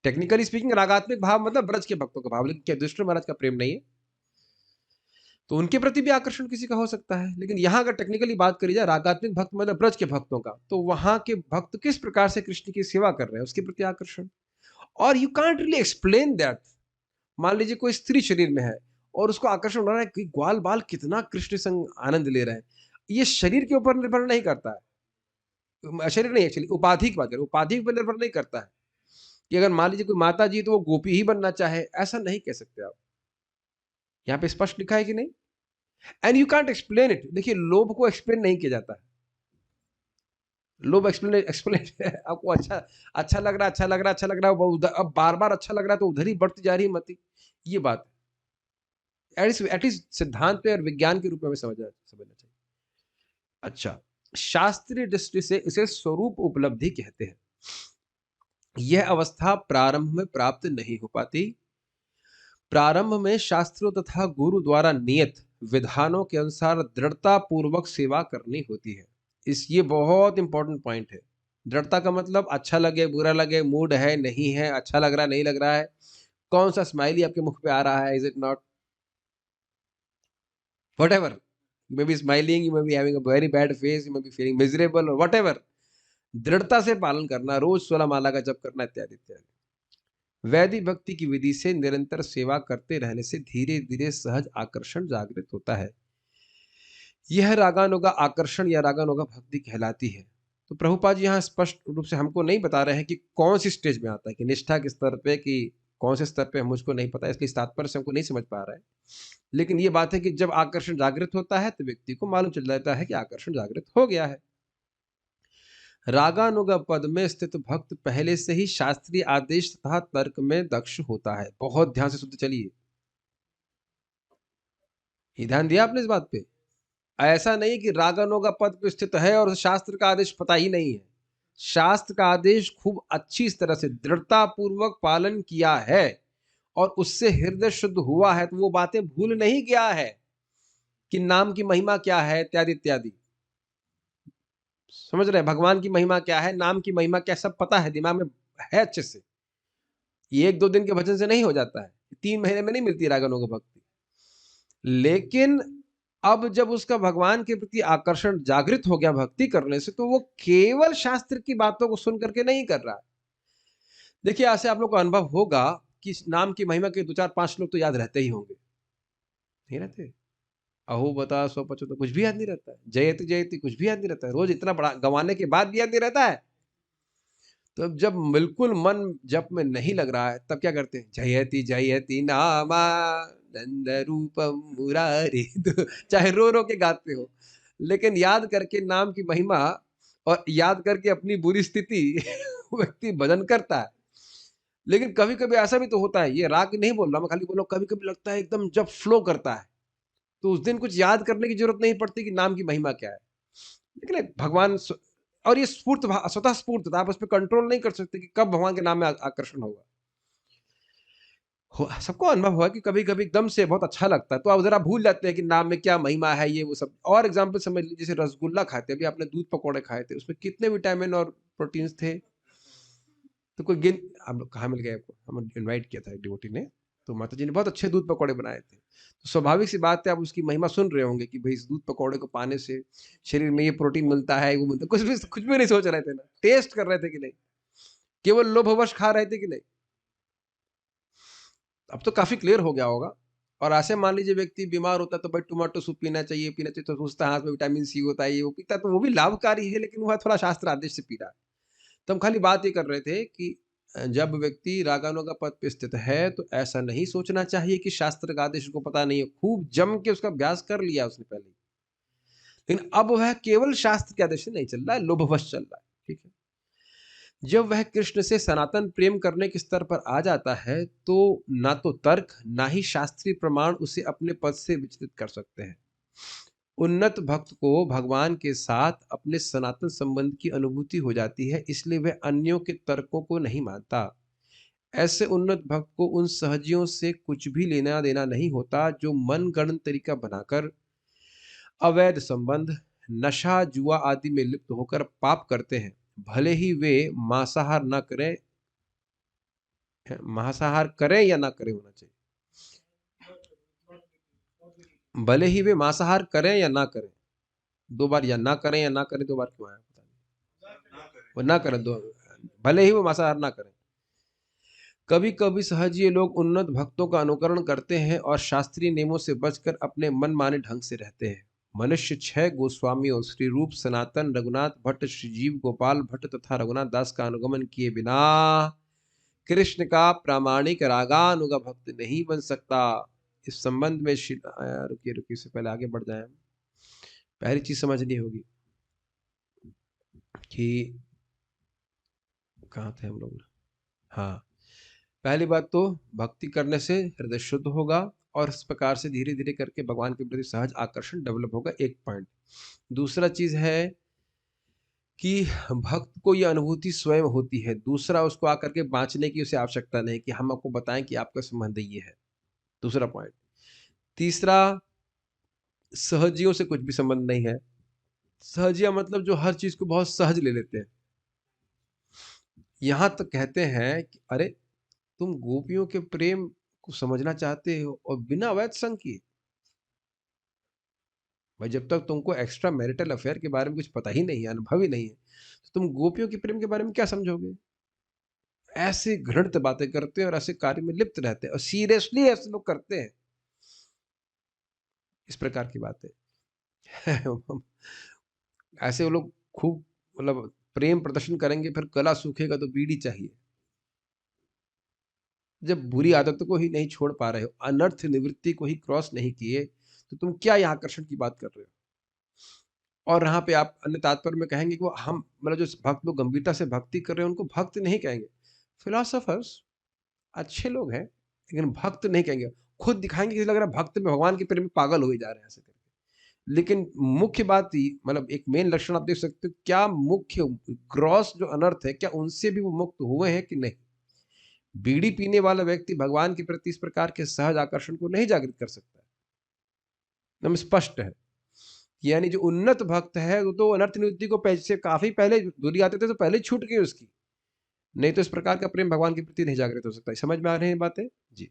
टेक्निकली स्पीकिंग रागात्मक भाव मतलब ब्रज के भक्तों का भाव, लेकिन क्या युधिष्ठिर महाराज का प्रेम नहीं है, तो उनके प्रति भी आकर्षण किसी का हो सकता है। लेकिन यहाँ अगर टेक्निकली बात करी जाए रागात्मक भक्त मतलब ब्रज के भक्तों का, तो वहां के भक्त किस प्रकार से कृष्ण की सेवा कर रहे हैं उसके प्रति आकर्षण। और you can't really explain that. मान लीजिए कोई स्त्री शरीर में है और उसको आकर्षण हो रहा है कि ग्वाल बाल कितना कृष्ण संग आनंद ले रहे हैं, ये शरीर के ऊपर निर्भर नहीं करता है। शरीर नहीं, एक्चुअली उपाधि की बात करें, उपाधि पर निर्भर नहीं करता है कि अगर मान लीजिए कोई माता जी तो वो गोपी ही बनना चाहे, ऐसा नहीं कह सकते आप। यहाँ पे स्पष्ट लिखा है कि नहीं, and you can't explain it. देखिए लोभ को एक्सप्लेन नहीं किया जाता है। लोभ एक्सप्लेन आपको अच्छा लग रहा है, अच्छा लग रहा है, अच्छा लग रहा है, अब बार बार अच्छा लग रहा है तो उधर ही बढ़ती जा रही मती, ये बात है। एटलीस्ट सिद्धांत पे और विज्ञान के रूप में समझना चाहिए। अच्छा, शास्त्रीय दृष्टि से इसे स्वरूप उपलब्धि कहते हैं। यह अवस्था प्रारंभ में प्राप्त नहीं हो पाती। प्रारंभ में शास्त्रों तथा गुरु द्वारा नियत विधानों के अनुसार दृढ़ता पूर्वक सेवा करनी होती है। ये बहुत इंपॉर्टेंट पॉइंट है। दृढ़ता का मतलब अच्छा लगे बुरा लगे, मूड है नहीं है, अच्छा लग रहा है नहीं लग रहा है, कौन सा स्माइली आपके मुख पे आ रहा है, is it not, whatever, you may be smiling, you may be having a very bad face, you may be feeling miserable or whatever, दृढ़ता से पालन करना, रोज 16 माला का जप करना इत्यादि इत्यादि। वैदिक भक्ति की विधि से निरंतर सेवा करते रहने से धीरे धीरे सहज आकर्षण जागृत होता है। यह रागानुगा आकर्षण या रागानुगा भक्ति कहलाती है। तो प्रभुपाद जी यहाँ स्पष्ट रूप से हमको नहीं बता रहे हैं कि कौन सी स्टेज में आता है, कि निष्ठा के स्तर पे, कि कौन से स्तर पे, मुझको नहीं पता, इसलिए इस तात्पर्य से हमको नहीं समझ पा रहा है। लेकिन ये बात है कि जब आकर्षण जागृत होता है तो व्यक्ति को मालूम चल जाता है कि आकर्षण जागृत हो गया है। रागानुगा पद में स्थित भक्त पहले से ही शास्त्रीय आदेश तथा तर्क में दक्ष होता है। बहुत ध्यान से सुनते चलिए, ये ध्यान दिया आपने इस बात पे। ऐसा नहीं कि रागानुगा पद पे स्थित है और शास्त्र का आदेश पता ही नहीं है। शास्त्र का आदेश खूब अच्छी तरह से दृढ़ता पूर्वक पालन किया है और उससे हृदय शुद्ध हुआ है, तो वो बातें भूल नहीं गया है कि नाम की महिमा क्या है इत्यादि इत्यादि। समझ रहे हैं, भगवान की महिमा क्या है, नाम की महिमा क्या, सब पता है, दिमाग में है अच्छे से। ये 1-2 दिन के भजन से नहीं हो जाता है, 3 महीने में नहीं मिलती रागानुगा भक्ति। लेकिन अब जब उसका भगवान के प्रति आकर्षण जागृत हो गया भक्ति करने से, तो वो केवल शास्त्र की बातों को सुन करके नहीं कर रहा है। देखिए, ऐसे आप लोग को अनुभव होगा कि इस नाम की महिमा के 2-4-5 लोग तो याद रहते ही होंगे, नहीं रहते? अहो बता सौ पचो तो कुछ भी याद नहीं रहता है, जयति जयति कुछ भी याद नहीं रहता है, रोज इतना बड़ा गंवाने के बाद भी याद नहीं रहता है। तो जब बिल्कुल मन जप में नहीं लग रहा है, तब क्या करते हैं? जयति जयति नामानंद रूपम मुरारी। तो चाहे रो रो के गाते हो, लेकिन याद करके नाम की महिमा और याद करके अपनी बुरी स्थिति व्यक्ति भजन करता है। लेकिन कभी कभी ऐसा भी तो होता है, ये राग नहीं बोल रहा मैं, खाली बोल रहा हूं, कभी कभी लगता है एकदम जब फ्लो करता है, तो उस दिन कुछ याद करने की जरूरत नहीं पड़ती कि नाम की महिमा क्या है। लेकिन भगवान और ये स्फूर्त स्वतः स्फूर्त था, आप उस पर कंट्रोल नहीं कर सकते कि कब भगवान के नाम में आकर्षण होगा। सबको अनुभव हुआ कि कभी कभी एकदम से बहुत अच्छा लगता है, तो आप जरा भूल जाते हैं कि नाम में क्या महिमा है, ये वो सब। और एग्जाम्पल समझ लीजिए, जैसे रसगुल्ला खाते, अभी आपने दूध पकौड़े खाए थे, उसमें कितने विटामिन और प्रोटीन्स थे, तो कोई गिन, आप लोग कहाँ मिल गए आपको? हम इनवाइट किया था एक डिवोटी ने, तो माता जी ने बहुत अच्छे दूध पकौड़े बनाए थे। तो स्वाभाविक सी बात है, आप उसकी महिमा सुन रहे होंगे कि भाई इस दूध पकौड़े को पाने से शरीर में ये प्रोटीन मिलता है, वो मिलता है। कुछ भी नहीं सोच रहे थे ना, टेस्ट कर रहे थे कि नहीं, केवल लोभवश खा रहे थे कि नहीं। अब तो काफी क्लियर हो गया होगा। और ऐसे मान लीजिए व्यक्ति बीमार होता है, तो भाई टोमेटो सूप पीना चाहिए, तो सोचता है हाथ में विटामिन सी होता है, ये वो पीता है, तो वो भी लाभकारी है, लेकिन वह थोड़ा शास्त्र आदेश से पी रहा है। तो हम खाली बात ये कर रहे थे कि जब व्यक्ति रागानुगा पद पे स्थित है, तो ऐसा नहीं सोचना चाहिए कि शास्त्र का आदेश को पता नहीं है, खूब जम के उसका अभ्यास कर लिया उसने पहले, लेकिन अब वह केवल शास्त्र के आदेश से नहीं चल रहा है, लोभवश चल रहा है। ठीक है, जब वह कृष्ण से सनातन प्रेम करने के स्तर पर आ जाता है, तो ना तो तर्क ना ही शास्त्रीय प्रमाण उसे अपने पद से विचलित कर सकते हैं। उन्नत भक्त को भगवान के साथ अपने सनातन संबंध की अनुभूति हो जाती है, इसलिए वह अन्यों के तर्कों को नहीं मानता। ऐसे उन्नत भक्त को उन सहजियों से कुछ भी लेना देना नहीं होता जो मन गणन तरीका बनाकर अवैध संबंध, नशा, जुआ आदि में लिप्त होकर पाप करते हैं। भले ही वे मांसाहार न करें, मांसाहार करें या ना करें, होना चाहिए, भले ही वे मांसाहार करें या ना करें। दो बार या ना करें या ना करें, दो बार क्यों आया पता नहीं, वो ना करें, दो, भले ही वो मांसाहार ना करें। कभी कभी सहजीय लोग उन्नत भक्तों का अनुकरण करते हैं और शास्त्रीय नियमों से बचकर अपने मनमाने ढंग से रहते हैं। मनुष्य 6 गोस्वामियों श्री रूप, सनातन, रघुनाथ भट्ट, श्री जीव गोपाल भट्ट तथा रघुनाथ दास का अनुगमन किए बिना कृष्ण का प्रामाणिक रागानुगा भक्त नहीं बन सकता। इस संबंध में रुकिए रुकिए, से पहले आगे बढ़ जाए, पहली चीज समझनी होगी कि कहाँ थे हम लोग। हाँ, पहली बात तो भक्ति करने से हृदय शुद्ध होगा और इस प्रकार से धीरे धीरे करके भगवान के प्रति सहज आकर्षण डेवलप होगा, एक पॉइंट। दूसरा चीज है कि भक्त को यह अनुभूति स्वयं होती है, दूसरा उसको आकर के बांचने की उसे आवश्यकता नहीं कि हम आपको बताएं कि आपका संबंध ये है, दूसरा पॉइंट। तीसरा, सहजियों से कुछ भी संबंध नहीं है। सहजिया मतलब जो हर चीज को बहुत सहज ले लेते हैं। यहां तक कहते हैं कि अरे तुम गोपियों के प्रेम को समझना चाहते हो और बिना अवैध संग किए, भाई जब तक तुमको एक्स्ट्रा मैरिटल अफेयर के बारे में कुछ पता ही नहीं है, अनुभव ही नहीं है, तो तुम गोपियों के प्रेम के बारे में क्या समझोगे? ऐसे घृणित बातें करते हैं और ऐसे कार्य में लिप्त रहते हैं, और सीरियसली ऐसे लोग करते हैं इस प्रकार की बातें। ऐसे वो लोग खूब मतलब प्रेम प्रदर्शन करेंगे, फिर गला सूखेगा तो बीड़ी चाहिए। जब बुरी आदतों को ही नहीं छोड़ पा रहे हो, अनर्थ निवृत्ति को ही क्रॉस नहीं किए, तो तुम क्या यहाँ आकर्षण की बात कर रहे हो? और यहाँ पे आप अन्य तात्पर्य में कहेंगे कि वो हम मतलब जो भक्त लोग गंभीरता से भक्ति कर रहे हैं उनको भक्त नहीं कहेंगे, फिलोसोफर्स अच्छे लोग हैं, लेकिन भक्त नहीं कहेंगे। खुद दिखाएंगे कि लग रहा है भक्त में भगवान के प्रेम में पागल हो ही जा रहे हैं ऐसे करके। लेकिन मुख्य बात ही मतलब एक मेन लक्षण आप देख सकते हो, क्या मुख्य ग्रॉस जो अनर्थ है क्या उनसे भी वो मुक्त हुए हैं कि नहीं? बीड़ी पीने वाला व्यक्ति भगवान के प्रति इस प्रकार के सहज आकर्षण को नहीं जागृत कर सकता है, एकदम स्पष्ट है। यानी जो उन्नत भक्त है वो तो अनर्थ निवृत्ति को से काफी पहले दूरी आते थे, तो पहले छूट गई उसकी, नहीं तो इस प्रकार का प्रेम भगवान के प्रति नहीं जागृत हो सकता। समझ में आ रही है बातें जी?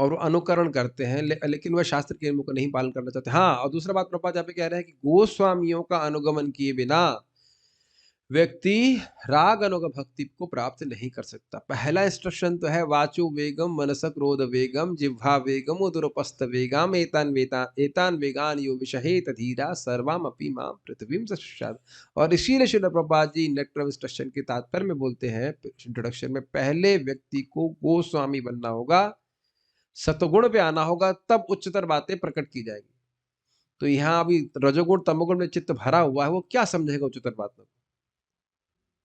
और वो अनुकरण करते हैं, लेकिन वह शास्त्र के नियमों का नहीं पालन करना चाहते। हाँ, और दूसरा बात प्रभुपाद यहाँ पे कह रहे हैं कि गोस्वामियों का अनुगमन किए बिना व्यक्ति राग अनुग भक्ति को प्राप्त नहीं कर सकता। पहला इंस्ट्रक्शन तो है वाचो वेगम मनस क्रोध वेगम जिह्वा वेगम उदरपस्त वेगम एतान वेगान यो विषहेत धीरा सर्वाम अपि माम पृथ्वीम सशाद। और इसीलिए Srila Prabhupada ji nectar of instruction के तात्पर्य में बोलते हैं इंट्रोडक्शन में, पहले व्यक्ति को गोस्वामी बनना होगा, सतगुण पे आना होगा, तब उच्चतर बातें प्रकट की जाएगी। तो यहाँ अभी रजोगुण तमोगुण में चित्त भरा हुआ है, वो क्या समझेगा उच्चतर बातों को?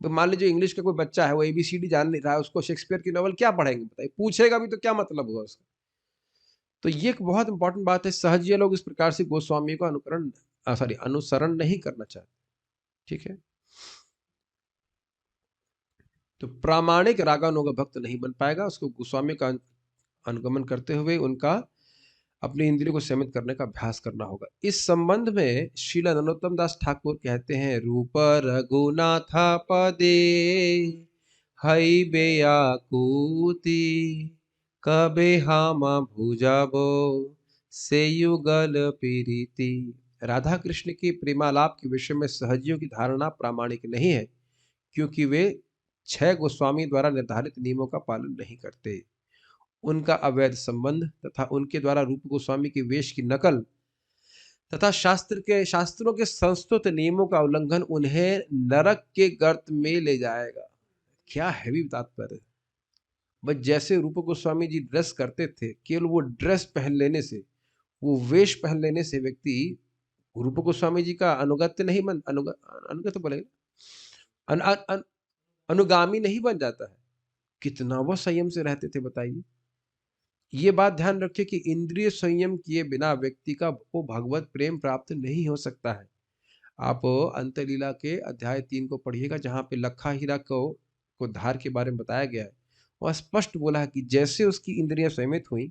मान लीजिए इंग्लिश का कोई बच्चा है, वो ABCD जान नहीं रहा है, उसको शेक्सपियर की नॉवल क्या पढ़ेंगे बताइए, पूछेगा भी तो क्या मतलब हुआ उसका। तो ये एक बहुत इंपॉर्टेंट बात है। सहजिया लोग इस प्रकार से गोस्वामी को अनुसरण नहीं करना चाहते। ठीक है, तो प्रामाणिक रागानुग भक्त नहीं बन पाएगा। उसको गोस्वामी का अनुगमन करते हुए उनका अपनी इंद्रियों को सीमित करने का अभ्यास करना होगा। इस संबंध में श्रील नरोत्तम दास ठाकुर कहते हैं, रूप रघुनाथ पदे हई बेयाकूति कबे हम भुजाबो से युगल पीरीति। राधा कृष्ण की प्रेमालाप के विषय में सहजियों की धारणा प्रामाणिक नहीं है, क्योंकि वे 6 गोस्वामी द्वारा निर्धारित नियमों का पालन नहीं करते। उनका अवैध संबंध तथा उनके द्वारा रूप गोस्वामी के वेश की नकल तथा शास्त्रों के संस्तुत नियमों का उल्लंघन उन्हें नरक के गर्त में ले जाएगा। क्या हैवी तात्पर्य। बस जैसे रूप गोस्वामी जी ड्रेस करते थे, केवल वो ड्रेस पहन लेने से, वो वेश पहन लेने से व्यक्ति रूप गोस्वामी जी का अनुगत्य नहीं बन अनुगत्य बोलेगा, अनुगामी नहीं बन जाता है। कितना वो संयम से रहते थे बताइए। ये बात ध्यान रखिए कि इंद्रिय संयम किए बिना व्यक्ति को भगवत प्रेम प्राप्त नहीं हो सकता है। आप अंतलीला के अध्याय 3 को पढ़िएगा, जहाँ पे लखा हीरा को धार के बारे में बताया गया है। वह स्पष्ट बोला है कि जैसे उसकी इंद्रियां संयमित हुई,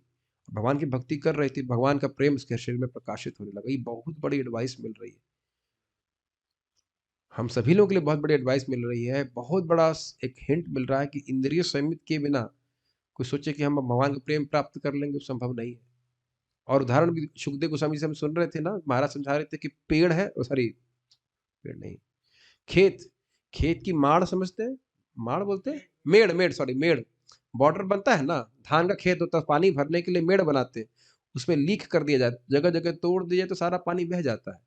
भगवान की भक्ति कर रही थी, भगवान का प्रेम उसके शरीर में प्रकाशित होने लगा। ये बहुत बड़ी एडवाइस मिल रही है, हम सभी लोगों के लिए बहुत बड़ी एडवाइस मिल रही है। बहुत बड़ा एक हिंट मिल रहा है कि इंद्रिय संयमित किए बिना कोई सोचे कि हम भगवान का प्रेम प्राप्त कर लेंगे, संभव नहीं है। और उदाहरण भी सुखदेव गोस्वामी से हम सुन रहे थे ना, महाराज समझा रहे थे कि पेड़ है, सॉरी पेड़ नहीं, खेत की माड़ समझते हैं, माड़ बोलते हैं, मेड़ बॉर्डर बनता है ना, धान का खेत होता है, पानी भरने के लिए मेड़ बनाते हैं, उसमें लीक कर दिया जाए, जगह जगह तोड़ दिया तो सारा पानी बह जाता है।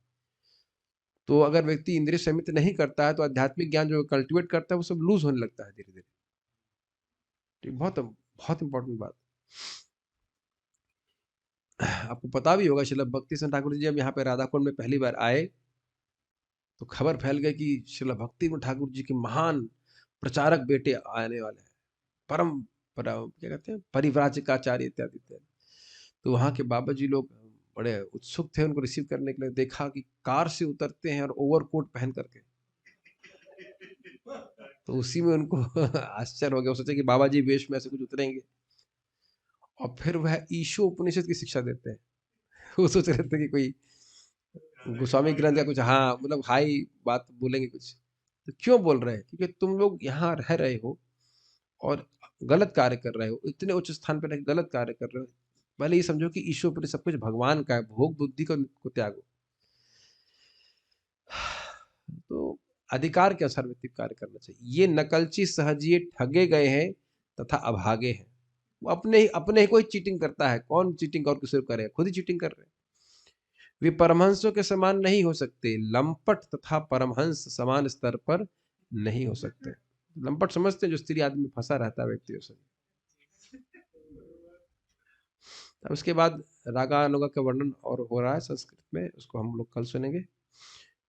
तो अगर व्यक्ति इंद्रिय संयमित नहीं करता है तो आध्यात्मिक ज्ञान जो कल्टीवेट करता है वो सब लूज होने लगता है धीरे धीरे। तो बहुत बहुत इंपॉर्टेंट बात। आपको पता भी होगा, श्रील भक्ति सिंह ठाकुर जी जब यहाँ पे राधाकुंड में पहली बार आए तो खबर फैल गई कि श्रील भक्ति ठाकुर जी के महान प्रचारक बेटे आने वाले हैं, क्या कहते हैं, परिव्राजकाचार्य इत्यादि इत्यादि। तो वहाँ के बाबा जी लोग बड़े उत्सुक थे उनको रिसीव करने के लिए। देखा कि कार से उतरते हैं और ओवरकोट पहन करके, तो उसी में उनको आश्चर्य हो गया। सोचे कि बाबा जी वेश में ऐसे कुछ उतरेंगे, और फिर वह ईशो उपनिषद की शिक्षा देते हैं। वो सोच रहे थे कि कोई गोस्वामी ग्रंथ या कुछ, हाँ मतलब हाई बात बोलेंगे कुछ। तो क्यों बोल रहे हैं? क्योंकि तुम लोग यहाँ रह रहे हो और गलत कार्य कर रहे हो, इतने उच्च स्थान पर गलत कार्य कर रहे हो। पहले ये समझो कि ईश्वर पर सब कुछ भगवान का है, भोग बुद्धि को त्यागो। तो अधिकार के अनुसार व्यक्ति कार्य करना चाहिए। ये नकलची सहजिए ठगे गए हैं तथा अभागे हैं। वो अपने ही कोई चीटिंग करता है, कौन चीटिंग और किसी को करे, खुद ही चीटिंग कर रहे हैं। वे परमहंसों के समान नहीं हो सकते, लंपट तथा परमहंस समान स्तर पर नहीं हो सकते। लंपट समझते हैं जो स्त्री आदमी फंसा रहता है व्यक्तियों से। अब उसके बाद रागा अनुगा का वर्णन और हो रहा है संस्कृत में, उसको हम लोग कल सुनेंगे।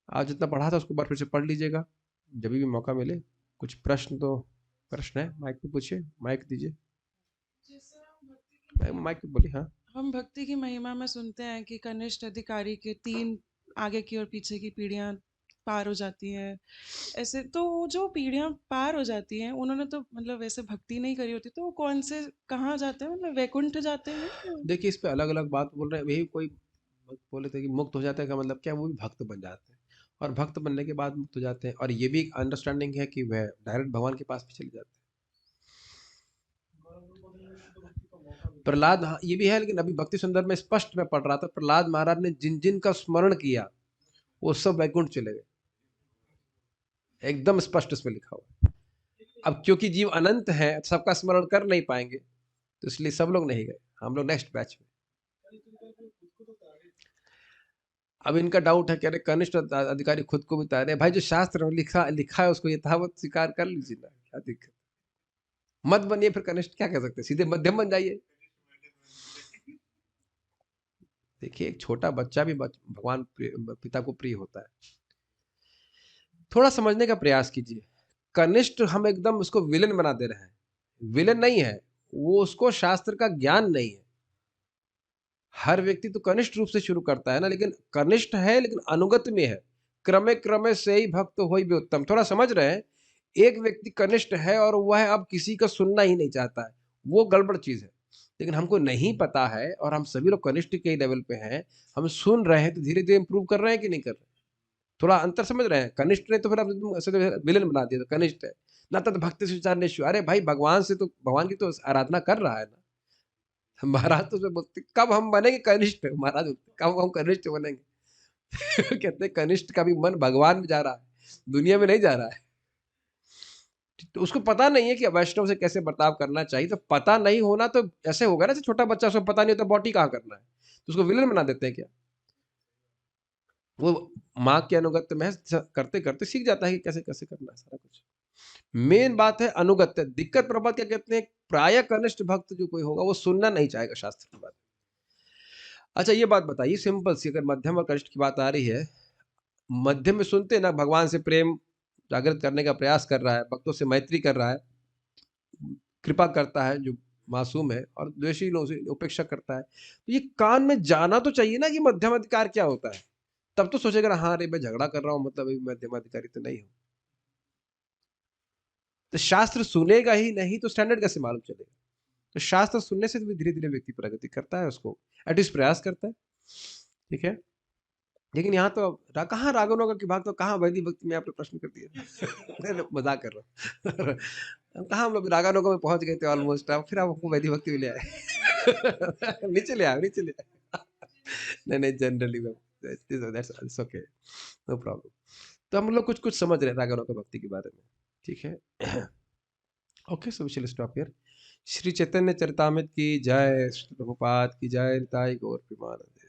आज जितना पढ़ा था उसको बार फिर से पढ़ लीजिएगा जब भी मौका मिले। कुछ प्रश्न है, माइक पे पूछिए, माइक दीजिए, माइक पे बोलिए। हाँ, हम भक्ति की महिमा में सुनते हैं कि कनिष्ठ अधिकारी के 3 आगे की और पीछे की पीढ़ियां पार हो जाती हैं। ऐसे तो वो जो पीढ़ियां पार हो जाती हैं, उन्होंने तो मतलब वैसे भक्ति नहीं करी होती, तो वो कौन से कहाँ जाते हैं, मतलब वैकुंठ जाते हैं? देखिए इस पे अलग अलग बात बोल रहे हैं। वही कोई बोले थे कि मुक्त हो जाता है का मतलब क्या, वो भी भक्त बन जाते हैं, और भक्त बनने के बाद मुक्त हो जाते हैं। और ये भी एक अंडरस्टैंडिंग है कि वह डायरेक्ट भगवान के पास भी चले जाते हैं। प्रहलाद, हाँ ये भी है, लेकिन अभी भक्ति संदर्भ में स्पष्ट मैं पढ़ रहा था, प्रहलाद महाराज ने जिन जिन का स्मरण किया वो सब वैकुंठ चले गए, एकदम स्पष्ट इसमें लिखा हुआ। अब क्योंकि जीव अनंत है, सबका स्मरण कर नहीं पाएंगे, तो इसलिए सब लोग नहीं गए, हम लोग नेक्स्ट बैच में। अब इनका डाउट है, कह रहे कनिष्ठ अधिकारी खुद को भी तारे। भाई जो शास्त्र में लिखा लिखा है उसको यथावत स्वीकार कर लीजिए ना, क्या दिक्कत। मत बनिए फिर कनिष्ठ, क्या कह सकते, सीधे मध्यम बन जाइए। देखिए एक छोटा बच्चा भी भगवान पिता को प्रिय होता है। थोड़ा समझने का प्रयास कीजिए। कनिष्ठ हम एकदम उसको विलेन बना दे रहे हैं, विलेन नहीं है वो, उसको शास्त्र का ज्ञान नहीं है। हर व्यक्ति तो कनिष्ठ रूप से शुरू करता है ना, लेकिन कनिष्ठ है लेकिन अनुगत में है। क्रमे क्रमे से ही भक्त होई भी उत्तम। थोड़ा समझ रहे हैं, एक व्यक्ति कनिष्ठ है और वह अब किसी का सुनना ही नहीं चाहता है, वो गड़बड़ चीज है। लेकिन हमको नहीं पता है और हम सभी लोग कनिष्ठ के लेवल पे हैं, हम सुन रहे हैं तो धीरे धीरे इंप्रूव कर रहे हैं कि नहीं कर रहे। थोड़ा अंतर समझ रहे हैं। कनिष्ठ ने तो फिर अब विलन बना दिया, तो कनिष्ठ है ना, तो भक्ति से विचार नहीं। अरे भाई भगवान से तो, भगवान की तो आराधना कर रहा है ना। महाराज तो उसमें बोलते कब हम बनेंगे कनिष्ठ, महाराज बोलते कब हम कनिष्ठ बनेंगे। कहते कनिष्ठ का भी मन भगवान में जा रहा है, दुनिया में नहीं जा रहा है। तो उसको पता नहीं है कि वैष्णव से कैसे बर्ताव करना चाहिए। तो पता नहीं होना तो ऐसे होगा ना, छोटा बच्चा उसको पता नहीं होता बॉडी कहाँ करना है, तो उसको विलन बना देते हैं क्या। वो माँ के अनुगत्य में करते करते सीख जाता है कि कैसे कैसे करना है सारा कुछ। मेन बात है अनुगत्य। दिक्कत प्रभात क्या कहते हैं, प्राय कनिष्ठ भक्त जो कोई होगा वो सुनना नहीं चाहेगा शास्त्र की बात। अच्छा ये बात बताइए सिंपल सी, अगर मध्यम और कनिष्ठ की बात आ रही है, मध्यम में सुनते ना भगवान से प्रेम जागृत करने का प्रयास कर रहा है, भक्तों से मैत्री कर रहा है, कृपा करता है जो मासूम है, और द्वेषी लोगों से उपेक्षा करता है, तो ये कान में जाना तो चाहिए ना कि मध्यम अधिकार क्या होता है। तब तो सोचेगा हाँ अरे मैं झगड़ा कर रहा हूँ, मतलब मध्यम अधिकारी तो नहीं हूँ। तो शास्त्र सुनेगा ही नहीं तो स्टैंडर्ड कैसे मालूम चलेगा। तो शास्त्र सुनने से भी धीरे धीरे व्यक्ति प्रगति करता है, उसको एटलीस्ट प्रयास करता है, ठीक है। लेकिन यहाँ तो कहाँ रागनों की बात, तो कहाँ वैदिक भक्ति में आपने प्रश्न कर दिया। मजाक कर रहा हूँ। कहाँ हम लोग रागानों में पहुंच गए थे ऑलमोस्ट, अब फिर आप हमको वैदिक भक्ति में ले आए। नीचे ले आए, नीचे ले आए। नहीं नहीं, generally that's okay, no problem. तो हम लोग कुछ कुछ समझ रहे हैं रागानों की भक्ति के बारे में, ठीक है। Okay so we shall stop here. Shri Chaitanya Charitamrita की जय, श्री प्रभुपाद की जय, निताई गौर प्रेमानंद।